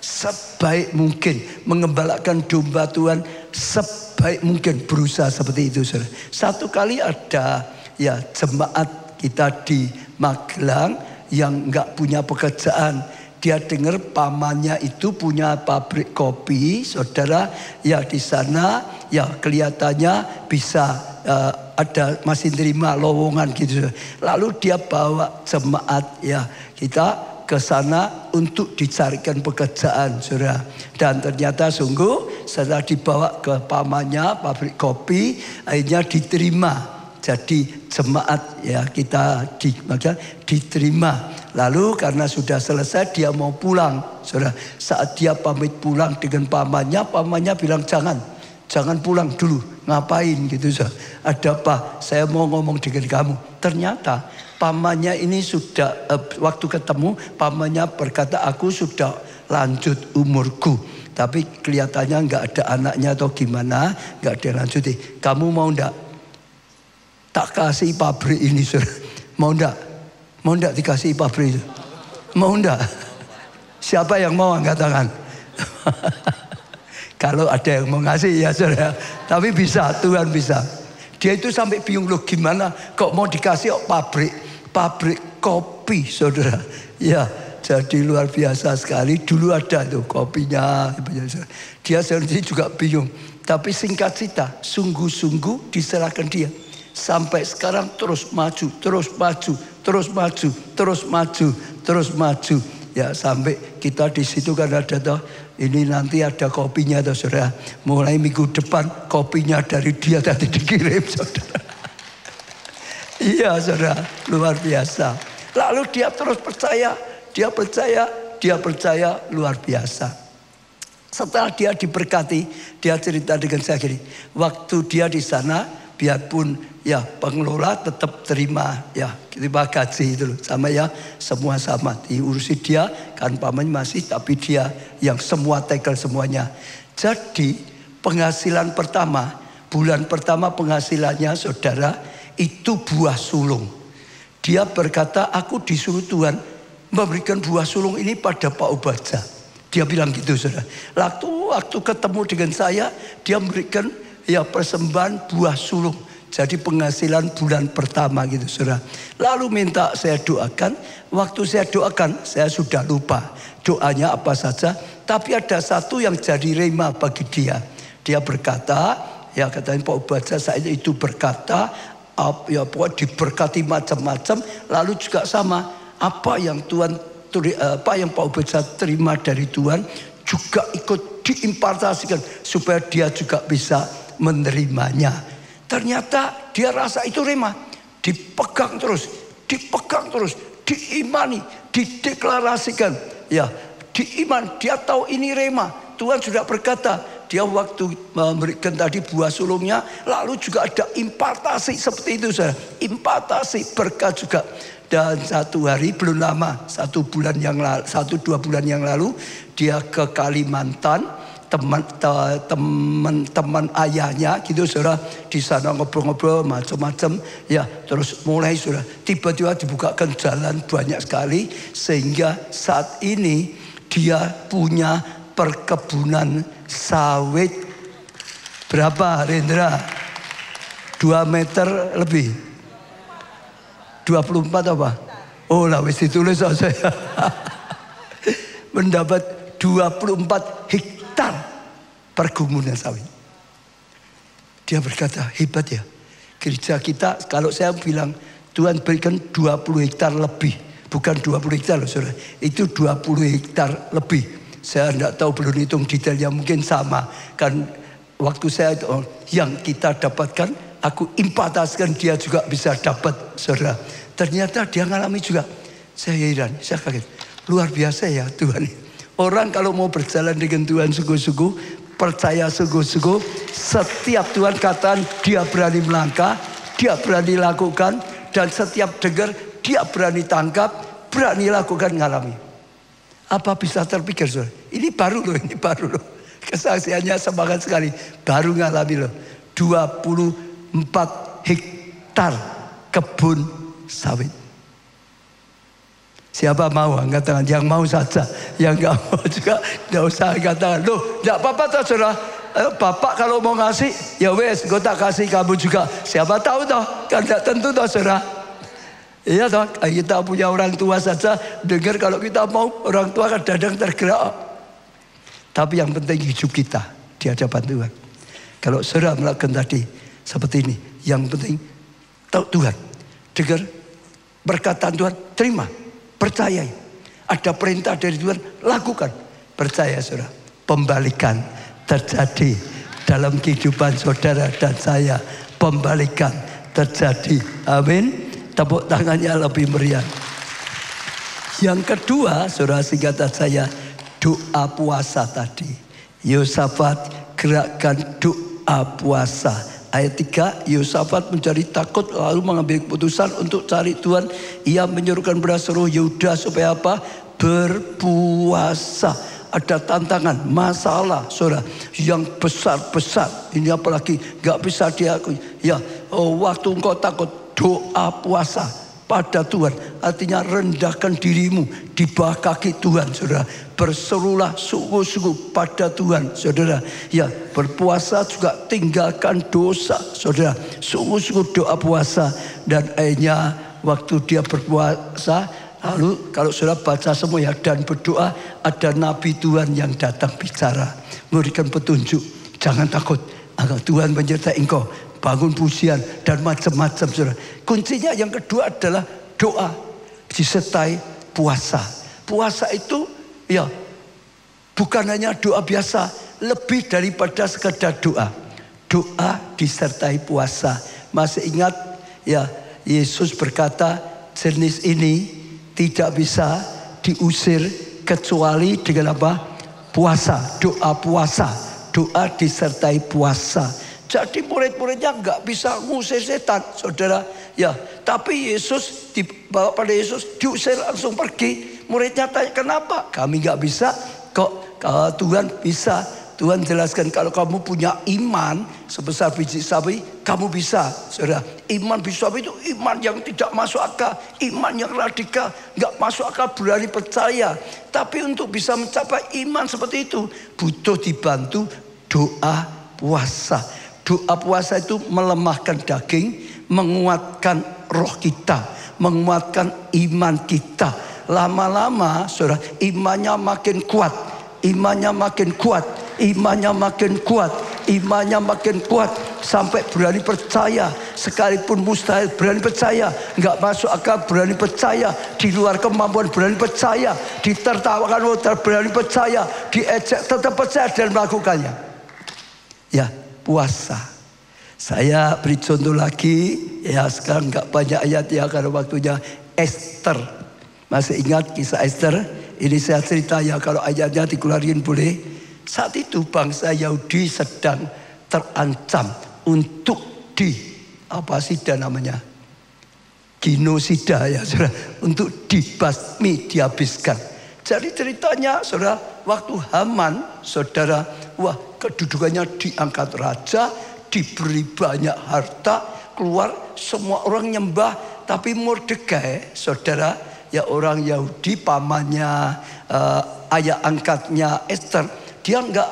Sebaik mungkin. Mengembalakan domba Tuhan sebaik mungkin. Berusaha seperti itu saudara. Satu kali ada ya jemaat kita di Magelang yang nggak punya pekerjaan. Dia dengar pamannya itu punya pabrik kopi, saudara. Ya di sana ya kelihatannya bisa ada masih terima lowongan gitu. Lalu dia bawa jemaat ya kita ke sana untuk dicarikan pekerjaan, saudara. Dan ternyata sungguh setelah dibawa ke pamannya pabrik kopi, akhirnya diterima. Jadi jemaat ya kita diterima. Lalu karena sudah selesai dia mau pulang, saudara. Saat dia pamit pulang dengan pamannya bilang jangan pulang dulu. Ngapain gitu, saudara? Ada apa? Saya mau ngomong dengan kamu. Ternyata pamannya ini sudah waktu ketemu pamannya berkata aku sudah lanjut umurku. Tapi kelihatannya nggak ada anaknya atau gimana, nggak ada lanjut. Kamu mau ndak? Tak kasih pabrik ini, saudara. Mau ndak? Mau ndak dikasih pabrik itu? Mau ndak? Siapa yang mau angkat tangan? Kalau ada yang mau ngasih ya saudara. Tapi bisa, Tuhan bisa. Dia itu sampai bingung loh gimana kok mau dikasih pabrik kopi saudara. Ya jadi luar biasa sekali. Dulu ada tuh kopinya. Dia sendiri juga bingung. Tapi singkat cerita, sungguh-sungguh diserahkan dia. Sampai sekarang terus maju, terus maju, terus maju, terus maju, terus maju. Ya sampai kita di situ kan ada toh. Ini nanti ada kopinya toh saudara. Mulai minggu depan kopinya dari dia tadi dikirim saudara. Iya saudara, luar biasa. Lalu dia terus percaya, dia percaya luar biasa. Setelah dia diberkati, dia cerita dengan saya gini. Waktu dia di sana, biarpun ya pengelola tetap terima gaji itu loh. Sama ya, semua sama. Diurusi dia, kan pamannya masih, tapi dia yang semua tackle semuanya. Jadi penghasilan pertama, bulan pertama penghasilannya saudara, itu buah sulung. Dia berkata, aku disuruh Tuhan memberikan buah sulung ini pada Pak Obadja. Dia bilang gitu saudara. Waktu ketemu dengan saya, dia memberikan ya persembahan buah sulung. Jadi penghasilan bulan pertama gitu saudara. Lalu minta saya doakan. Waktu saya doakan, saya sudah lupa doanya apa saja. Tapi ada satu yang jadi rema bagi dia. Dia berkata, ya katanya Pak Obadja saya itu berkata, ya pokoknya diberkati macam-macam. Lalu juga sama, apa yang Pak Obadja terima dari Tuhan juga ikut diimpartasikan supaya dia juga bisa menerimanya. Ternyata dia rasa itu rema, dipegang terus, diimani, dideklarasikan. Ya, diiman, dia tahu ini rema. Tuhan sudah berkata, dia waktu memberikan tadi buah sulungnya, lalu juga ada impartasi seperti itu saudara. Impartasi berkat juga. Dan satu hari belum lama, 1-2 bulan yang lalu, dia ke Kalimantan, teman ayahnya gitu saudara, di sana ngobrol-ngobrol macam-macam ya, terus mulai saudara tiba-tiba dibukakan jalan banyak sekali sehingga saat ini dia punya perkebunan sawit berapa Rendra? 2 meter lebih. 24 apa? Oh lah wis ditulis saya. Mendapat 24 hektar perkebunan sawit. Dia berkata, hebat ya. Gereja kita, kalau saya bilang Tuhan berikan 20 hektar lebih. Bukan 20 hektar loh saudara. Itu 20 hektar lebih. Saya tidak tahu, belum hitung detailnya, mungkin sama. Kan waktu saya yang kita dapatkan, aku impartasikan dia juga bisa dapat saudara. Ternyata dia ngalami juga. Saya heran, saya kaget. Luar biasa ya Tuhan. Orang kalau mau berjalan dengan Tuhan sungguh-sungguh, percaya sungguh-sungguh, setiap Tuhan katakan dia berani melangkah, dia berani lakukan, dan setiap dengar dia berani tangkap, berani lakukan, ngalami. Apa bisa terpikir saudara? Ini baru loh. Kesaksiannya semangat sekali. Baru ngalami loh. 24 hektar kebun sawit. Siapa mau angkat tangan? Yang mau saja. Yang gak mau juga gak usah angkat tangan. Loh, gak apa-apa toh saudara. Bapak kalau mau ngasih, ya wes, gue tak kasih kamu juga. Siapa tahu toh, kan gak tentu toh saudara. Iya toh, kita punya orang tua saja. Dengar kalau kita mau, orang tua kadang-kadang tergerak. Tapi yang penting hidup kita di hadapan Tuhan. Kalau saudara melakukan tadi seperti ini, yang penting tahu Tuhan. Dengar perkataan Tuhan, terima, percayai. Ada perintah dari Tuhan, lakukan. Percaya saudara, pembalikan terjadi dalam kehidupan saudara dan saya. Pembalikan terjadi. Amin. Tepuk tangannya lebih meriah. Yang kedua, saudara, singkatan saya, doa puasa tadi. Yosafat gerakkan doa puasa. Ayat 3, Yosafat menjadi takut lalu mengambil keputusan untuk cari Tuhan. Ia menyuruhkan kepada seluruh Yehuda supaya apa? Berpuasa. Ada tantangan, masalah saudara yang besar-besar. Ini apalagi gak bisa diakui. Ya, waktu engkau takut, doa puasa. pada Tuhan. Artinya rendahkan dirimu di bawah kaki Tuhan, saudara. Berserulah sungguh-sungguh pada Tuhan, saudara. Ya, berpuasa juga tinggalkan dosa, saudara. Sungguh-sungguh doa puasa. Dan akhirnya waktu dia berpuasa, lalu kalau saudara baca semua ya, dan berdoa, ada nabi Tuhan yang datang bicara, memberikan petunjuk. Jangan takut, agar Tuhan menyertai engkau. Bangun pujian dan macam-macam, saudara. Kuncinya yang kedua adalah doa disertai puasa. Puasa itu ya bukan hanya doa biasa, lebih daripada sekedar doa. Doa disertai puasa. Masih ingat ya, Yesus berkata jenis ini tidak bisa diusir kecuali dengan apa? Puasa. Doa puasa. Doa disertai puasa. Jadi murid-muridnya nggak bisa ngusir setan, saudara. Ya, tapi Yesus dibawa pada Yesus, diusir langsung pergi. Muridnya tanya kenapa? Kami nggak bisa. Kok Tuhan bisa? Tuhan jelaskan kalau kamu punya iman sebesar biji sawi, kamu bisa, saudara. Iman biji sawi itu iman yang tidak masuk akal, iman yang radikal, nggak masuk akal, berani percaya. Tapi untuk bisa mencapai iman seperti itu, butuh dibantu doa puasa. Doa puasa itu melemahkan daging, menguatkan roh kita, menguatkan iman kita. Lama-lama, saudara, imannya makin kuat, imannya makin kuat, imannya makin kuat, imannya makin kuat, sampai berani percaya. Sekalipun mustahil berani percaya, nggak masuk akal berani percaya, di luar kemampuan berani percaya, ditertawakan berani percaya, diejek tetap percaya dan melakukannya. Ya, puasa. Saya beri contoh lagi, ya sekarang nggak banyak ayat ya karena waktunya. Esther, masih ingat kisah Esther? Ini saya cerita ya, kalau ayatnya dikeluarin boleh. Saat itu bangsa Yahudi sedang terancam untuk genosida ya saudara, untuk dibasmi, dihabiskan. Jadi ceritanya saudara, waktu Haman, saudara, wah kedudukannya diangkat raja, diberi banyak harta, keluar semua orang nyembah. Tapi Mordekai, saudara, ya orang Yahudi, pamannya, ayah angkatnya Esther, dia nggak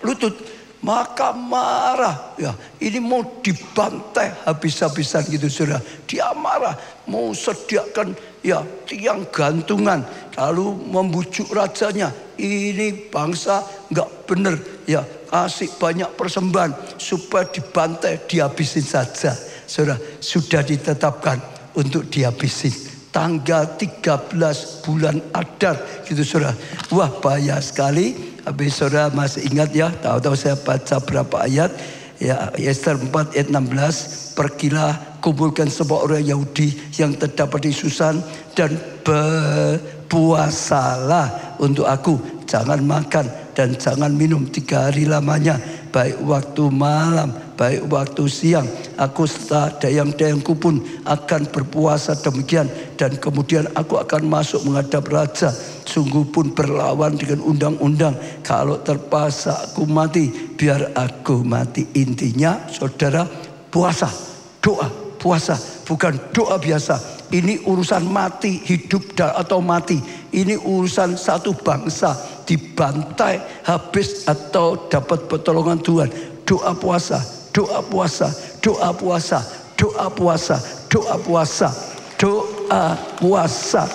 lutut, maka marah. Ya, ini mau dibantai habis-habisan gitu, saudara. Dia marah, mau sediakan ya tiang gantungan, lalu membujuk rajanya. Ini bangsa nggak bener, ya kasih banyak persembahan supaya dibantai, dihabisin saja. Saudara, sudah ditetapkan untuk dihabisin tanggal 13 bulan Adar gitu, saudara. Wah, bahaya sekali. Habis saudara masih ingat ya, tahu-tahu saya baca berapa ayat ya, Esther 4 ayat 16. Pergilah, kumpulkan semua orang Yahudi yang terdapat di Susan dan berpuasalah untuk aku. Jangan makan dan jangan minum 3 hari lamanya, baik waktu malam, baik waktu siang. Aku serta dayang-dayangku pun akan berpuasa demikian. Dan kemudian aku akan masuk menghadap raja. Sungguh pun berlawan dengan undang-undang. Kalau terpaksa aku mati, biar aku mati. Intinya saudara, puasa, doa, puasa. Bukan doa biasa. Ini urusan mati, hidup atau mati. Ini urusan satu bangsa dibantai habis atau dapat pertolongan Tuhan. Doa puasa, doa puasa, doa puasa, doa puasa, doa puasa, doa puasa.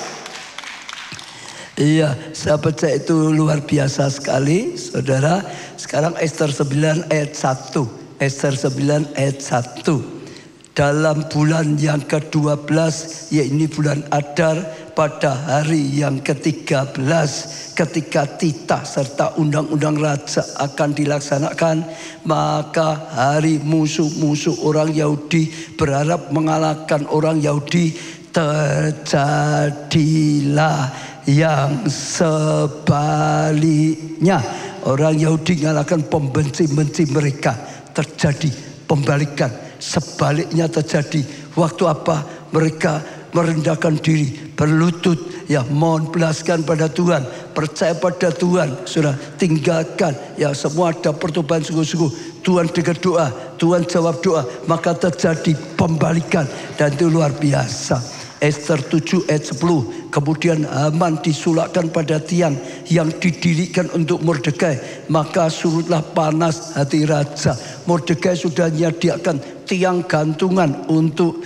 Iya, saya percaya itu luar biasa sekali, saudara. Sekarang Esther 9 ayat 1. Esther 9 ayat 1. Dalam bulan yang ke-12, yaitu bulan Adar, pada hari yang ke-13, ketika titah serta undang-undang raja akan dilaksanakan, maka hari musuh-musuh orang Yahudi berharap mengalahkan orang Yahudi, terjadilah yang sebaliknya. Orang Yahudi mengalahkan pembenci-benci mereka, terjadi pembalikan. Sebaliknya terjadi. Waktu apa? Mereka merendahkan diri, berlutut, ya mohon belaskan pada Tuhan, percaya pada Tuhan, sudah tinggalkan ya semua, ada percobaan sungguh-sungguh. Tuhan dengar doa, Tuhan jawab doa, maka terjadi pembalikan, dan itu luar biasa. Ester 7 ayat 10. Kemudian Haman disulakkan pada tiang yang didirikan untuk Mordekai. Maka surutlah panas hati raja. Mordekai sudah menyediakan tiang gantungan untuk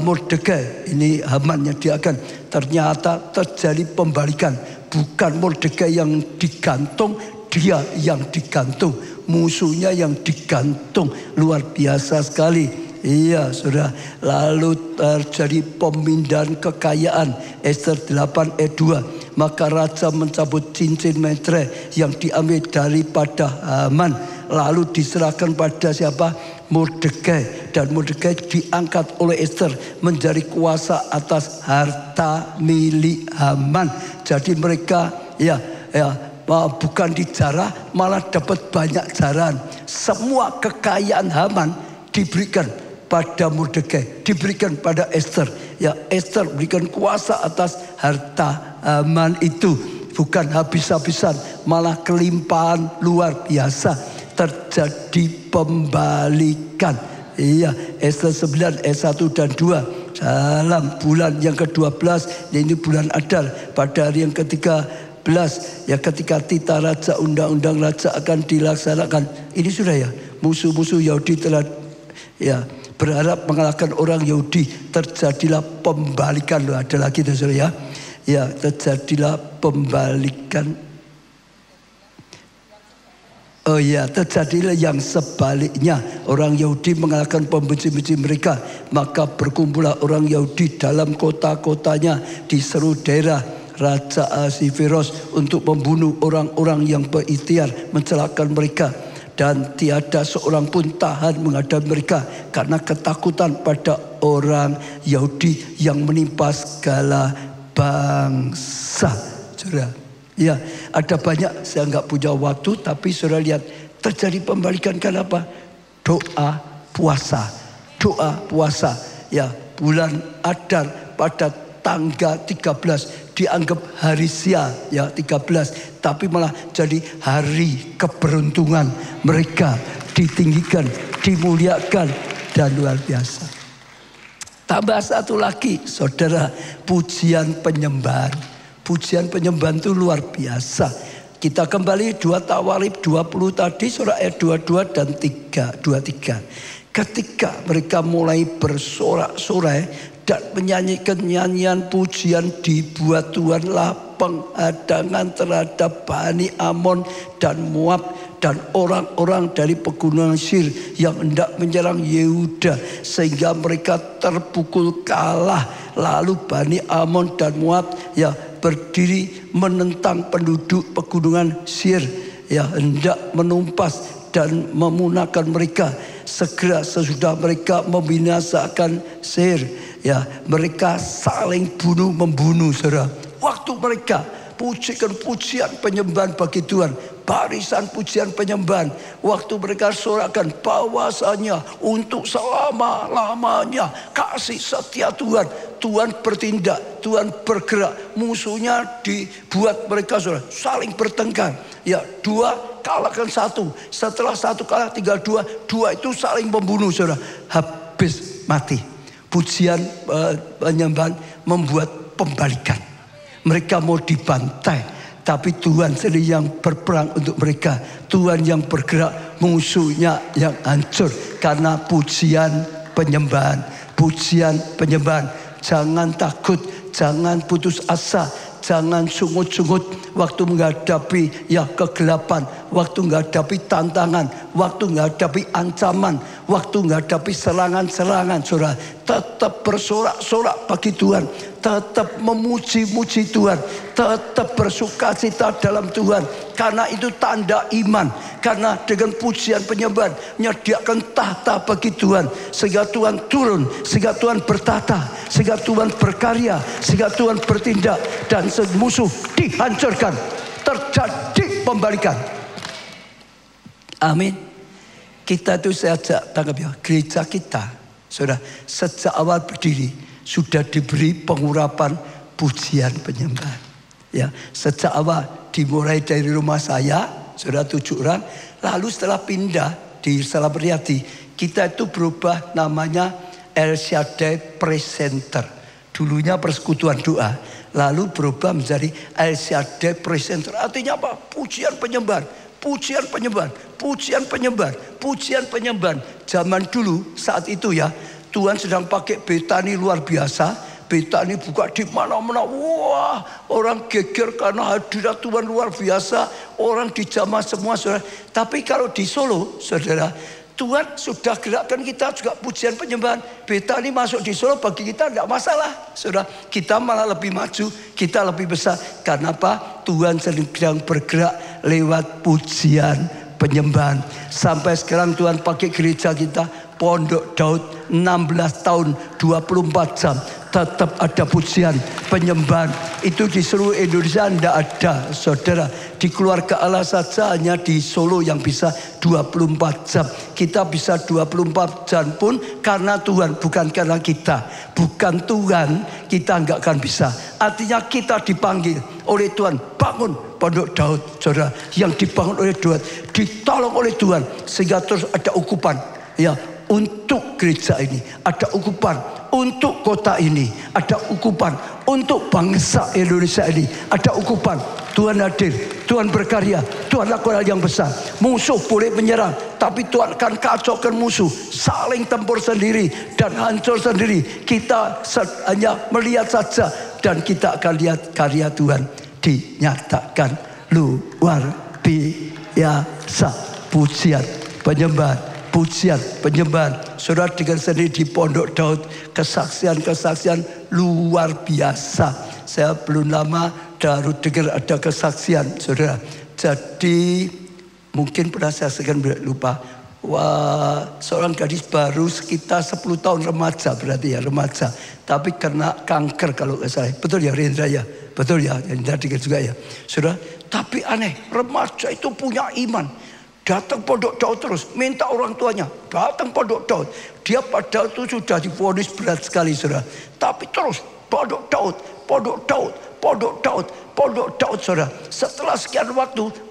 Mordekai. Ini Haman menyediakan. Ternyata terjadi pembalikan. Bukan Mordekai yang digantung, dia yang digantung. Musuhnya yang digantung. Luar biasa sekali. Iya, saudara. Lalu terjadi pemindahan kekayaan. Ester 8 ayat 2. Maka raja mencabut cincin metre yang diambil daripada Haman. Lalu diserahkan pada siapa? Mordekai. Dan Mordekai diangkat oleh Ester menjadi kuasa atas harta milik Haman. Jadi mereka bukan dijarah, malah dapat banyak jarahan. Semua kekayaan Haman diberikan pada Mordekai, diberikan pada Ester. Ya, Ester berikan kuasa atas harta Haman itu. Bukan habis-habisan, malah kelimpahan luar biasa. Terjadi pembalikan. Iya, Ester 9 ayat 1 dan 2. Dalam bulan yang ke-12, ini bulan Adar, pada hari yang ke-13, ya ketika titah raja, undang-undang raja akan dilaksanakan. Ini sudah ya, musuh-musuh Yahudi telah berharap mengalahkan orang Yahudi. Terjadilah pembalikan. Loh, ada lagi tuh saudara ya. Ya, terjadilah pembalikan. Oh ya, terjadilah yang sebaliknya. Orang Yahudi mengalahkan pembenci-benci mereka. Maka berkumpullah orang Yahudi dalam kota-kotanya di seluruh daerah Raja Ahasveros untuk membunuh orang-orang yang berikhtiar mencelakakan mereka. Dan tiada seorang pun tahan menghadapi mereka karena ketakutan pada orang Yahudi yang menimpa segala bangsa. Saudara, ya, ada banyak, saya nggak punya waktu, tapi saudara lihat terjadi pembalikan karena apa? Doa puasa. Doa puasa. Ya, bulan Adar pada tanggal 13 dianggap hari sia, ya 13, tapi malah jadi hari keberuntungan. Mereka ditinggikan, dimuliakan, dan luar biasa. Tambah satu lagi, saudara, pujian penyembahan. Pujian penyembahan itu luar biasa. Kita kembali 2 Tawarikh 20 tadi, surah ayat 22 dan 23. Ketika mereka mulai bersorak-sorai dan menyanyikan nyanyian pujian, dibuat Tuhanlah penghadangan terhadap Bani Amon dan Moab dan orang-orang dari pegunungan Sir yang hendak menyerang Yehuda, sehingga mereka terpukul kalah. Lalu Bani Amon dan Moab berdiri menentang penduduk pegunungan Sir, hendak menumpas dan memunahkan mereka. Segera sesudah mereka membinasakan Sir, mereka saling bunuh-membunuh, saudara. Waktu mereka pujikan pujian penyembahan bagi Tuhan, barisan pujian penyembahan, waktu mereka sorakan bahwasanya untuk selama-lamanya kasih setia Tuhan. Tuhan bertindak, Tuhan bergerak. Musuhnya dibuat mereka saling bertengkar. Ya, 2 kalahkan 1. Setelah 1 kalah, tinggal 2. 2 itu saling membunuh, saudara. Habis mati. Pujian penyembahan membuat pembalikan. Mereka mau dibantai, tapi Tuhan sendiri yang berperang untuk mereka. Tuhan yang bergerak, musuhnya yang hancur karena pujian penyembahan. Pujian penyembahan. Jangan takut, jangan putus asa, jangan sungut-sungut waktu menghadapi kegelapan, waktu menghadapi tantangan, waktu menghadapi ancaman, waktu menghadapi serangan-serangan. Saudara, tetap bersorak-sorak bagi Tuhan, tetap memuji-muji Tuhan, tetap bersukacita dalam Tuhan, karena itu tanda iman. Karena dengan pujian penyembahan menyediakan tahta bagi Tuhan, sehingga Tuhan turun, sehingga Tuhan bertata, sehingga Tuhan berkarya, sehingga Tuhan bertindak, dan musuh dihancurkan. Terjadi pembalikan. Amin. Kita itu saya ajak tangkap ya, gereja kita, saudara, sejak awal berdiri sudah diberi pengurapan pujian penyembahan. Ya, sejak awal dimulai dari rumah saya, saudara 7 orang, lalu setelah pindah di Salam Riyadi, kita itu berubah namanya El Shaddai Praise Center. Dulunya persekutuan doa, lalu berubah menjadi El Shaddai Praise Center. Artinya apa? Pujian penyembahan, pujian penyembahan, pujian penyembahan, pujian penyembahan. Zaman dulu saat itu ya, Tuhan sedang pakai Betani luar biasa. Betani buka di mana-mana. Wah, orang geger karena hadirat Tuhan luar biasa. Orang dijamah semua, saudara. Tapi kalau di Solo, saudara, Tuhan sudah gerakkan kita juga pujian penyembahan. Betani masuk di Solo bagi kita tidak masalah. Saudara, kita malah lebih maju, kita lebih besar. Karena apa? Tuhan sedang bergerak lewat pujian penyembahan. Sampai sekarang Tuhan pakai gereja kita, Pondok Daud, 16 tahun, 24 jam. Tetap ada pujian penyembahan. Itu di seluruh Indonesia tidak ada, saudara. Di keluarga Allah saja hanya di Solo yang bisa 24 jam. Kita bisa 24 jam pun karena Tuhan, bukan karena kita. Bukan Tuhan, kita nggak akan bisa. Artinya kita dipanggil oleh Tuhan, bangun Pondok Daud, saudara. Yang dibangun oleh Tuhan, ditolong oleh Tuhan, sehingga terus ada ukupan. Ya, untuk gereja ini ada ukupan, untuk kota ini ada ukupan, untuk bangsa Indonesia ini ada ukupan. Tuhan hadir, Tuhan berkarya, Tuhan lakukan hal yang besar. Musuh boleh menyerang, tapi Tuhan akan kacaukan musuh, saling tempur sendiri dan hancur sendiri. Kita hanya melihat saja dan kita akan lihat karya Tuhan dinyatakan luar biasa. Pujian penyembahan, pujian penyembahan. Saudara dengar sendiri di Pondok Daud, kesaksian-kesaksian luar biasa. Saya belum lama baru dengar ada kesaksian, saudara. Jadi mungkin pernah saya saksikan, lupa. Wah, seorang gadis baru sekitar 10 tahun, remaja berarti ya, remaja. Tapi kena kanker kalau nggak salah. Betul ya Rendra ya? Betul ya, Rendra dengar juga ya. Saudara, tapi aneh, remaja itu punya iman. Datang Pondok Daud terus, minta orang tuanya datang Pondok Daud. Dia padahal itu sudah divonis berat sekali, saudara. Tapi terus Pondok Daud, Pondok Daud, Pondok Daud, Pondok Daud, saudara. Setelah sekian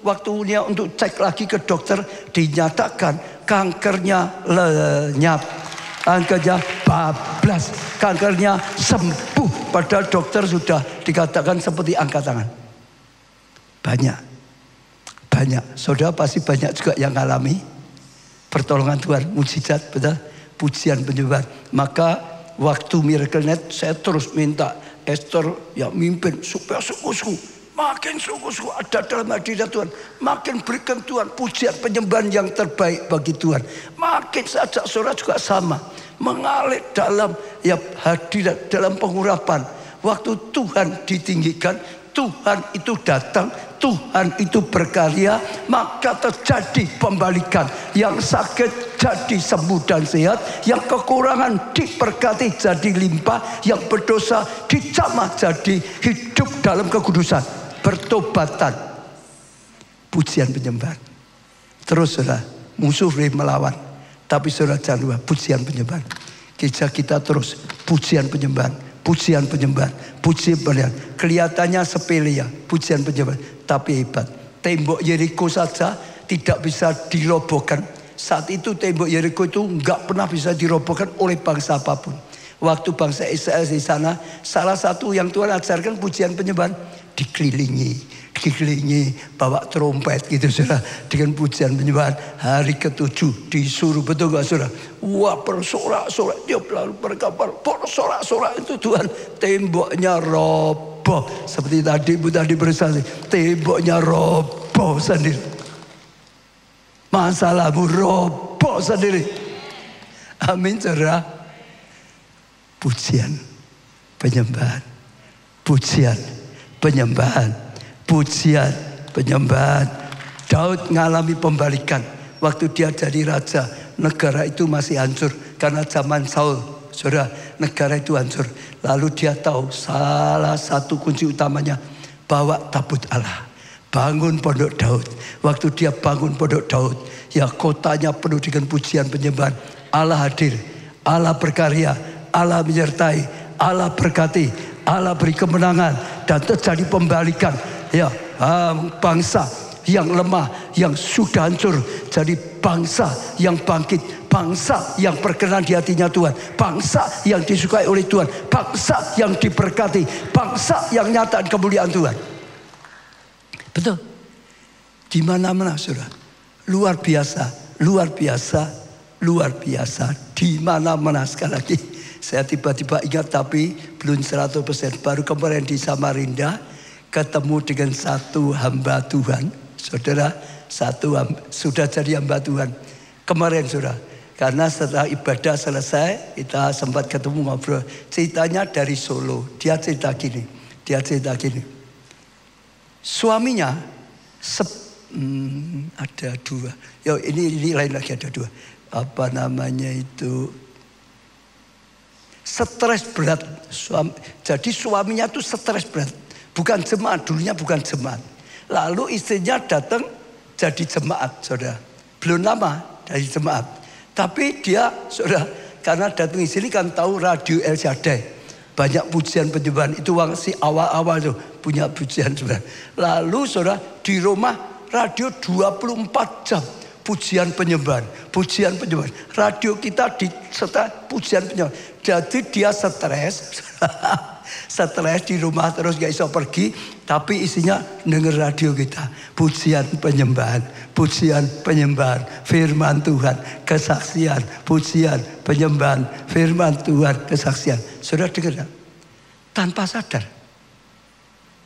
waktunya untuk cek lagi ke dokter, dinyatakan kankernya lenyap, kankernya bablas, kankernya sembuh. Padahal dokter sudah dikatakan seperti angkat tangan. Banyak, saudara pasti banyak juga yang alami pertolongan Tuhan, mujizat, betul, pujian penyembahan. Maka waktu Miracle Net saya terus minta Esther yang mimpin supaya sungguh-sungguh, makin sungguh-sungguh ada dalam hadirat Tuhan, makin berikan Tuhan pujian penyembahan yang terbaik bagi Tuhan. Makin saja saudara juga sama, mengalir dalam hadirat, dalam pengurapan. Waktu Tuhan ditinggikan, Tuhan itu datang, Tuhan itu berkarya, maka terjadi pembalikan. Yang sakit jadi sembuh dan sehat, yang kekurangan diberkati jadi limpah, yang berdosa dijamah jadi hidup dalam kekudusan, bertobatan. Pujian penyembahan. Terus saudara, musuh boleh melawan, tapi saudara jangan lupa pujian penyembahan. Gereja kita terus pujian penyembahan, pujian penyembahan, pujian penyembahan. Kelihatannya sepele ya, pujian penyembahan, tapi hebat. Tembok Yeriko saja tidak bisa dirobohkan. Saat itu tembok Yeriko itu nggak pernah bisa dirobohkan oleh bangsa apapun. Waktu bangsa Israel di sana, salah satu yang Tuhan ajarkan pujian penyembahan, dikelilingi, bawa trompet gitu, saudara, dengan pujian penyembahan. Hari ke-7 disuruh, betul gak saudara? Wah, bersorak-sorak, dia berkabar, bersorak-sorak itu Tuhan, temboknya roboh. Seperti tadi bersaksi, temboknya roboh sendiri, masalahmu roboh sendiri. Amin, saudara. Pujian penyembahan, pujian penyembahan, pujian penyembahan. Daud mengalami pembalikan waktu dia jadi raja. Negara itu masih hancur karena zaman Saul, saudara. Negara itu hancur. Lalu dia tahu salah satu kunci utamanya, bawa tabut Allah, bangun Pondok Daud. Waktu dia bangun Pondok Daud, ya kotanya penuh dengan pujian penyembahan. Allah hadir, Allah berkarya, Allah menyertai, Allah berkati, Allah beri kemenangan, dan terjadi pembalikan. Ya, bangsa yang lemah, yang sudah hancur, jadi bangsa yang bangkit, bangsa yang berkenan di hatinya Tuhan, bangsa yang disukai oleh Tuhan, bangsa yang diberkati, bangsa yang nyata kemuliaan Tuhan. Betul. Di mana-mana saudara. Luar biasa, luar biasa, luar biasa. Di mana-mana sekali lagi. Saya tiba-tiba ingat tapi belum 100%. Baru kemarin di Samarinda ketemu dengan satu hamba Tuhan. Saudara, sudah jadi hamba Tuhan. Kemarin saudara. Karena setelah ibadah selesai, kita sempat ketemu ngobrol. Ceritanya dari Solo. Dia cerita gini. Suaminya ada dua. Yo, ini lain lagi ada dua. Apa namanya itu? Stres berat. Jadi suaminya tuh stres berat. Bukan jemaat, dulunya bukan jemaat. Lalu istrinya datang jadi jemaat, saudara. Belum lama dari jemaat. Tapi dia, saudara, karena datang di sini kan tahu radio El Shaddai. Banyak pujian penyembahan. Itu si awal-awal tuh punya pujian, saudara. Lalu, saudara, di rumah radio 24 jam. Pujian penyembahan. Radio kita disertai pujian penyembahan. Jadi dia stres. Stres di rumah terus gak bisa pergi. Tapi isinya denger radio kita. Pujian penyembahan. Firman Tuhan. Kesaksian. Pujian penyembahan. Firman Tuhan. Kesaksian. Saudara dengar gak? Tanpa sadar.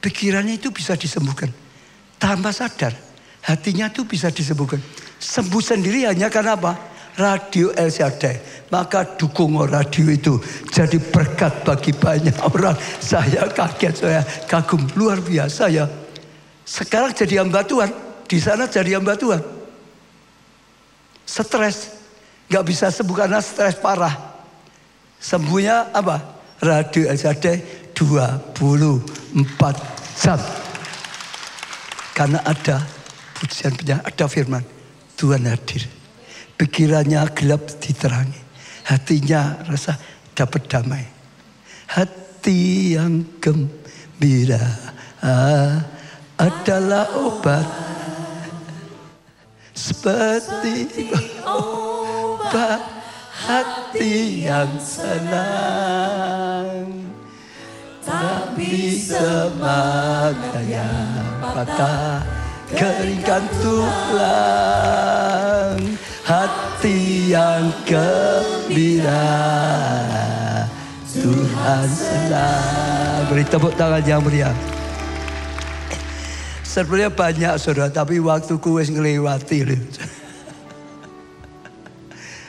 Pikirannya itu bisa disembuhkan. Tanpa sadar. Hatinya itu bisa disembuhkan. Sembuh sendiri hanya karena apa? Radio El Shaddai. Maka dukung radio itu. Jadi berkat bagi banyak orang. Saya kaget, saya kagum. Luar biasa ya. Sekarang jadi hamba Tuhan. Di sana jadi hamba Tuhan. Stres. Gak bisa sembuh karena stres parah. Sembuhnya apa? Radio El Shaddai 24 jam. Karena ada pujian, ada firman. Tuhan hadir. Pikirannya gelap diterangi. Hatinya rasa dapat damai. Hati yang gembira adalah obat. Seperti obat hati yang senang. Tapi semakanya patah. Keringkan tulang, hati yang gembira, Tuhan senang. Beri tepuk tangan yang meriah. Sebenarnya banyak saudara, tapi waktuku wis ngelewati.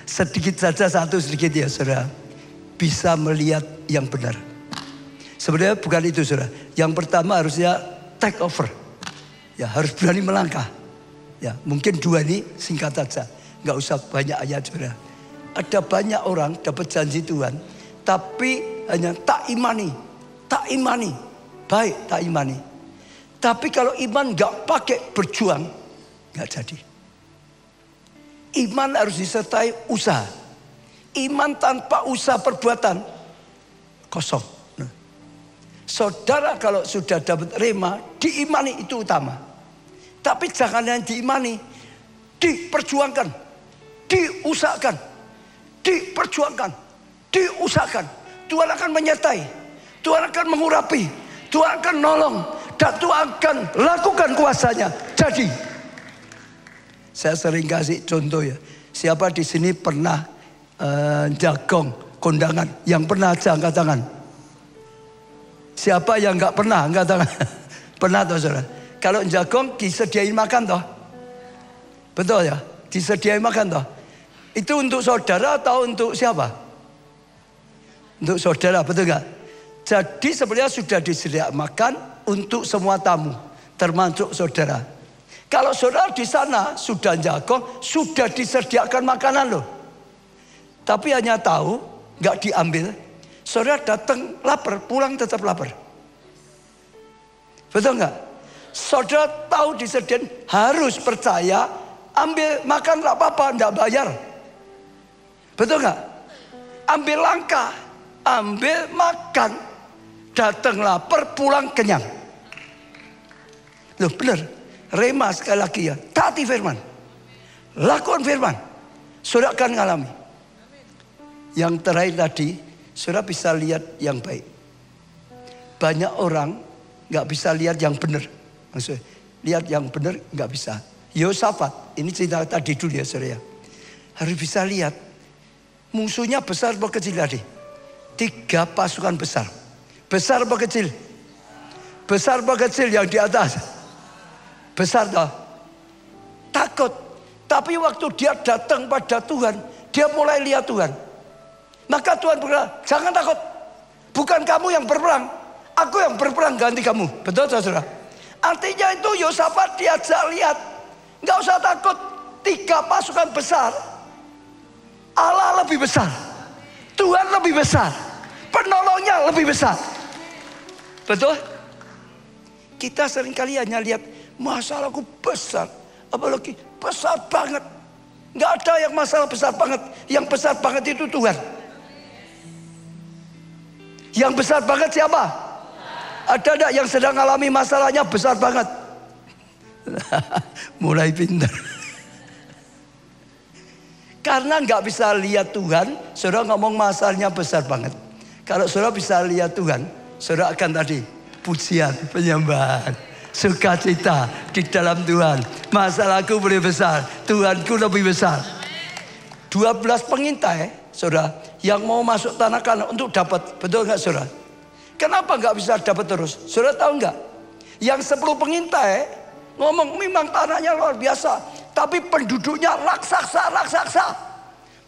Sedikit saja, sedikit ya saudara. Bisa melihat yang benar. Sebenarnya bukan itu saudara. Yang pertama harusnya take over. Ya harus berani melangkah. Ya mungkin dua ini singkat saja. Nggak usah banyak ayat saudara. Ada banyak orang dapat janji Tuhan. Tapi hanya tak imani. Baik tak imani. Tapi kalau iman nggak pakai berjuang. Nggak jadi. Iman harus disertai usaha. Iman tanpa usaha perbuatan. Kosong. Nah. Saudara kalau sudah dapat rema. Diimani itu utama. Tapi jangan yang diimani, diperjuangkan, diusahakan, diusahakan. Tuhan akan menyertai, Tuhan akan mengurapi, Tuhan akan nolong, dan Tuhan akan lakukan kuasanya. Jadi, saya sering kasih contoh ya. Siapa di sini pernah jagong kondangan? Yang pernah aja angkat tangan. Siapa yang nggak pernah angkat tangan? Pernah toh saudara? Kalau jagong disediain makan toh. Betul ya? Disediain makan toh. Itu untuk saudara atau untuk siapa? Untuk saudara, betul gak? Jadi sebenarnya sudah disediakan makan untuk semua tamu. Termasuk saudara. Kalau saudara di sana sudah jagong, sudah disediakan makanan loh. Tapi hanya tahu, gak diambil. Saudara datang lapar, pulang tetap lapar. Betul gak? Saudara tahu disediakan, harus percaya, ambil makan gak apa-apa, gak bayar. Betul gak? Ambil langkah, ambil makan, datang lapar, pulang kenyang. Loh benar, rema sekali lagi ya, taati firman, lakukan firman. saudara akan mengalami. Yang terakhir tadi, saudara bisa lihat yang baik. Banyak orang nggak bisa lihat yang benar. Maksudnya, lihat yang benar nggak bisa. Yosafat, ini cerita tadi dulu ya saudara. Harus bisa lihat. Musuhnya besar atau kecil tadi? 3 pasukan besar. Besar apa kecil? Besar apa kecil yang di atas? Besar toh? Takut. Tapi waktu dia datang pada Tuhan, dia mulai lihat Tuhan. Maka Tuhan berkata, jangan takut. Bukan kamu yang berperang, aku yang berperang ganti kamu. Betul saudara? Artinya itu Yosafat diajak lihat. Nggak usah takut. 3 pasukan besar. Allah lebih besar. Tuhan lebih besar. Penolongnya lebih besar. Betul? Kita seringkali hanya lihat masalahku besar. Apalagi besar banget. Nggak ada yang masalah besar banget. Yang besar banget itu Tuhan. Yang besar banget siapa? Ada enggak yang sedang alami masalahnya besar banget? Mulai pintar. Karena nggak bisa lihat Tuhan, saudara ngomong masalahnya besar banget. Kalau saudara bisa lihat Tuhan, saudara akan tadi pujian, penyembahan, sukacita di dalam Tuhan. Masalahku boleh besar, Tuhanku lebih besar. 12 pengintai, saudara, yang mau masuk tanah Kanaan untuk dapat, betul nggak saudara? Kenapa nggak bisa dapat terus? Saudara tahu nggak? Yang 10 pengintai ngomong memang tanahnya luar biasa, tapi penduduknya raksasa,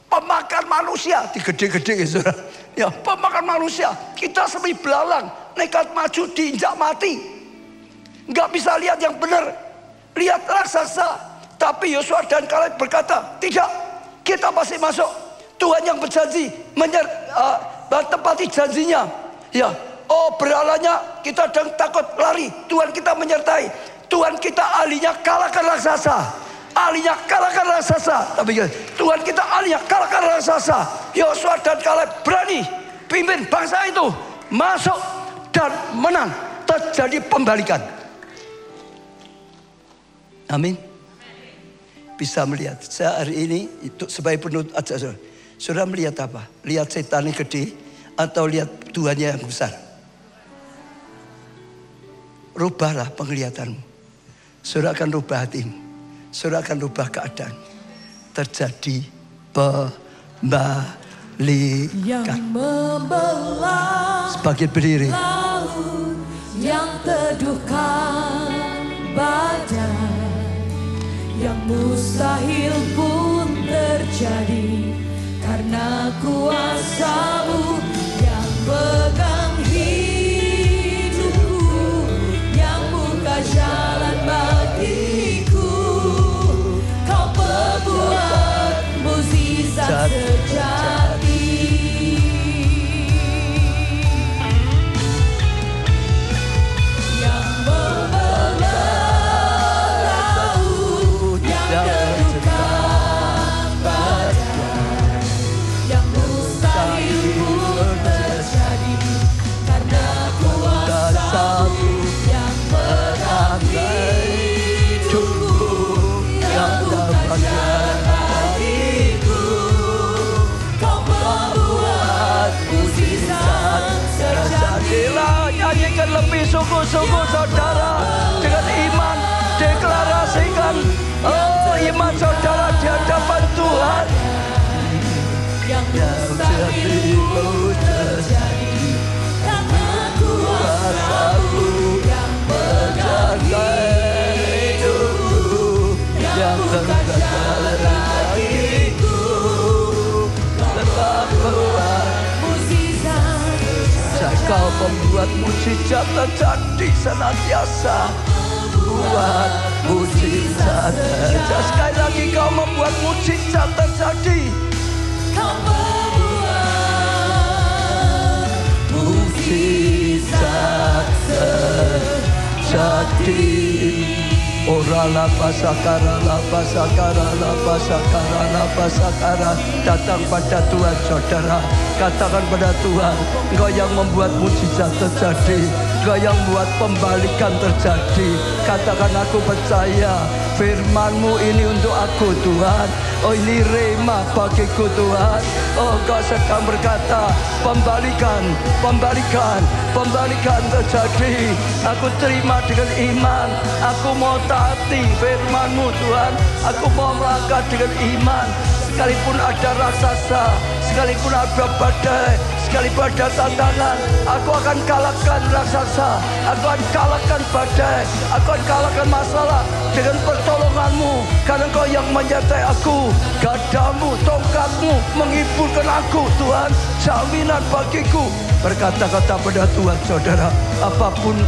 pemakan manusia, digede-gede ya saudara. Ya, pemakan manusia. Kita semi belalang, nekat maju diinjak mati. Nggak bisa lihat yang benar, lihat raksasa. Tapi Yosua dan Kaleb berkata, tidak, kita pasti masuk. Tuhan yang berjanji tepati janjinya. Ya, oh beralanya kita takut lari. Tuhan kita menyertai. Tuhan kita ahlinya kalahkan raksasa. Ahlinya kalahkan raksasa. Tapi Tuhan kita ahlinya kalahkan raksasa. Yosua dan Kaleb berani pimpin bangsa itu masuk dan menang. Terjadi pembalikan. Amin. Bisa melihat. Saya hari ini itu sebagai penutup aja. Saudara melihat apa? Lihat setan yang gede atau lihat Tuhannya yang besar? Rubahlah penglihatanmu. Saudara akan rubah hatimu. Saudara akan rubah keadaan. Terjadi pembalikan. Sebagai berdiri. Laut yang teduhkan badan, yang mustahil pun terjadi karena kuasa-Mu yang pegang hidupku, yang buka jalan bagiku. Kau pembuat mukjizat sejati. Yang membelah laut yang teduhkan badan, yang mustahil pun terjadi karena kuasa-Mu yang pegang hidupku, yang buka jalan bagiku. Kau membuat mukjizat sejati. Nyanyikan lebih sungguh-sungguh saudara. Dengan iman deklarasikan. Oh, iman saudara di hadapan Tuhan. Yang mustahil terjadi karena kuasa-Mu yang pegang hidupku, yang buka jalan bagiku. Kau membuat mukjizat. Kau membuat mujizat terjadi senantiasa. Buat mujizat terjadi. Sekali lagi kau membuat mujizat terjadi. Kau membuat mukjizat terjadi. Ora la pasakara la pasakara la pasakara la pasakara. Datang pada Tuhan saudara. Katakan pada Tuhan, Engkau yang membuat mujizat terjadi, Engkau yang membuat pembalikan terjadi. Katakan, aku percaya firman-Mu ini untuk aku Tuhan. Oh, ini rema bagiku Tuhan. Oh, Engkau sedang berkata pembalikan, pembalikan, pembalikan terjadi. Aku terima dengan iman. Aku mau taati firman-Mu Tuhan. Aku mau melangkah dengan iman. Sekalipun ada raksasa, sekalipun ada badai, sekalipun ada tantangan, aku akan kalahkan raksasa, aku akan kalahkan badai, aku akan kalahkan masalah dengan pertolongan-Mu. Karena Engkau yang menyertai aku, gadamu, tongkatmu menghiburkan aku Tuhan. Jaminan bagiku. Berkata-kata pada Tuhan saudara, apapun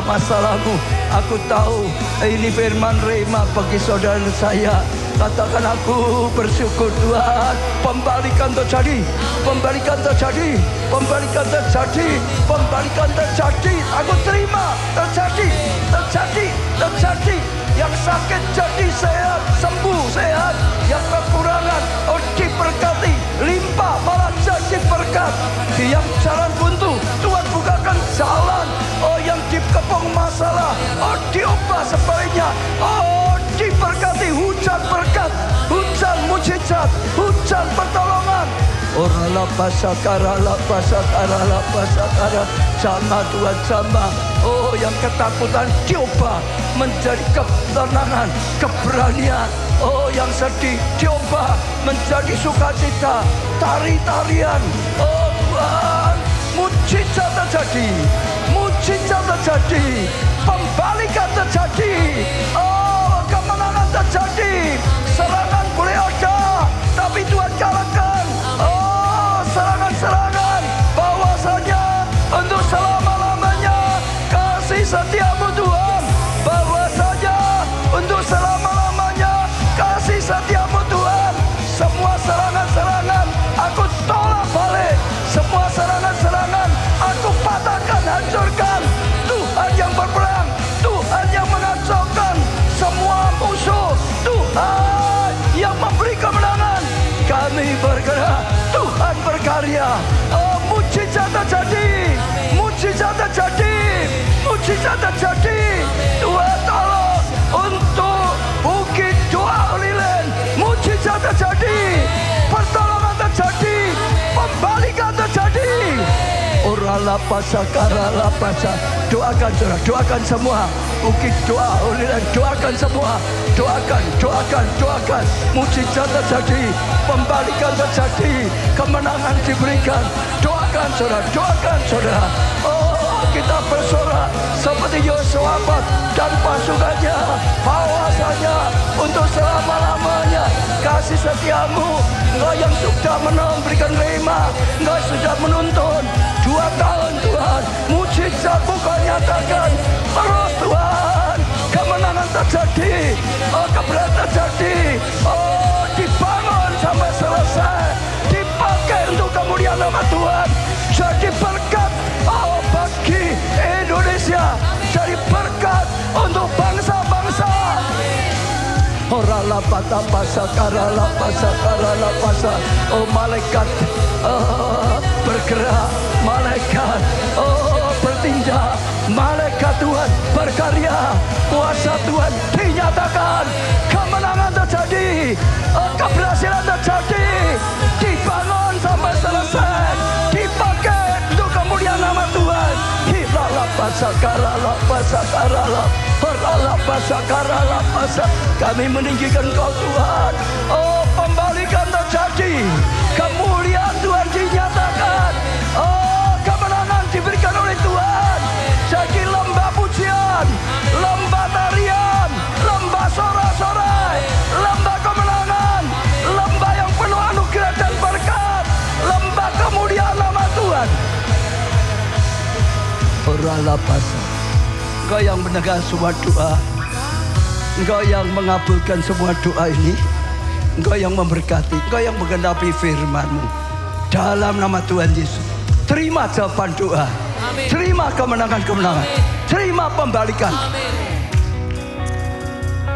masalahmu, aku tahu ini firman rema bagi saudara saya. Katakan, aku bersyukur Tuhan. Pembalikan terjadi, pembalikan terjadi, pembalikan terjadi, pembalikan terjadi. Aku terima terjadi, terjadi, terjadi. Yang sakit jadi sehat, sembuh sehat. Yang kekurangan, oh diberkati, limpah malah jadi berkat. Yang jalan buntu, Tuhan bukakan jalan. Oh, yang dikepung masalah, oh diubah sebaliknya. Oh, diberkati, hujan berkat, hujan mujizat, hujan pertolongan. Orala pasakara, la pasakara, la pasakara. Sama Tuhan, sama. Oh, yang ketakutan diubah menjadi ketenangan, keberanian. Oh, yang sedih diubah menjadi sukacita, tari-tarian. Oh Tuhan, mujizat terjadi, mujizat terjadi, pembalikan terjadi. Oh, kemenangan terjadi. Serangan boleh ada, tapi Tuhan kalahkan. Oh, serangan-serangan bahwasanya untuk selama-lamanya kasih setiamu Tuhan. Bahwasanya untuk selama-lamanya kasih setiamu Tuhan. Semua serangan-serangan aku tolak balik. Semua serangan-serangan aku patahkan, hancurkan. Tuhan yang berperang, Tuhan yang mengacaukan semua musuh. Tuhan yang memberi kemenangan. Kami bergerak, Tuhan berkarya. Oh, mujizat terjadi, mujizat terjadi, mujizat terjadi. Tuhan tolong untuk Bukit Doa Olilen. Mujizat terjadi, pertolongan terjadi, pembalikan terjadi. Orala pasakara la pasa. Doakan saudara, doakan semua. Bukit Doa Olilen, doakan semua. Doakan, doakan, doakan. Mujizat terjadi, pembalikan terjadi, kemenangan diberikan. Doakan saudara, doakan saudara. Oh, kita bersorak seperti Yosafat dan pasukannya. Bahwasanya untuk selama-lamanya kasih setiamu. Engkau yang sudah memberikan rema, Engkau sudah menuntun 2 tahun Tuhan. Mujizat-Mu Kau nyatakan terus Tuhan. Kemenangan terjadi, oh keberanian terjadi, oh dibangun sampai selesai, dipakai untuk kemuliaan nama Tuhan. Jadi berkat, oh bagi Indonesia, jadi berkat untuk bangsa-bangsa. Orala pata pasa karala pasa karala pasa. Oh malaikat, oh bergerak, malaikat, oh bertindak, malaikat Tuhan berkarya, kuasa Tuhan dinyatakan, kemenangan terjadi, keberhasilan terjadi, dibangun sampai selesai, dipakai untuk kemuliaan nama Tuhan. Hilala pasa karala pasa karala. Kami meninggikan Kau Tuhan. Oh, pembalikan terjadi, kemuliaan Tuhan dinyatakan. Oh, kemenangan diberikan oleh Tuhan. Jadi lembah pujian, lembah tarian, lembah sorak-sorai, lembah kemenangan, lembah yang penuh anugerah dan berkat, lembah kemuliaan nama Tuhan. Orala pasa. Engkau yang mendengar semua doa, Engkau yang mengabulkan semua doa ini, Engkau yang memberkati, Engkau yang menggenapi firman-Mu. Dalam nama Tuhan Yesus, terima jawaban doa, terima kemenangan-kemenangan, terima pembalikan.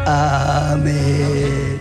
Amin.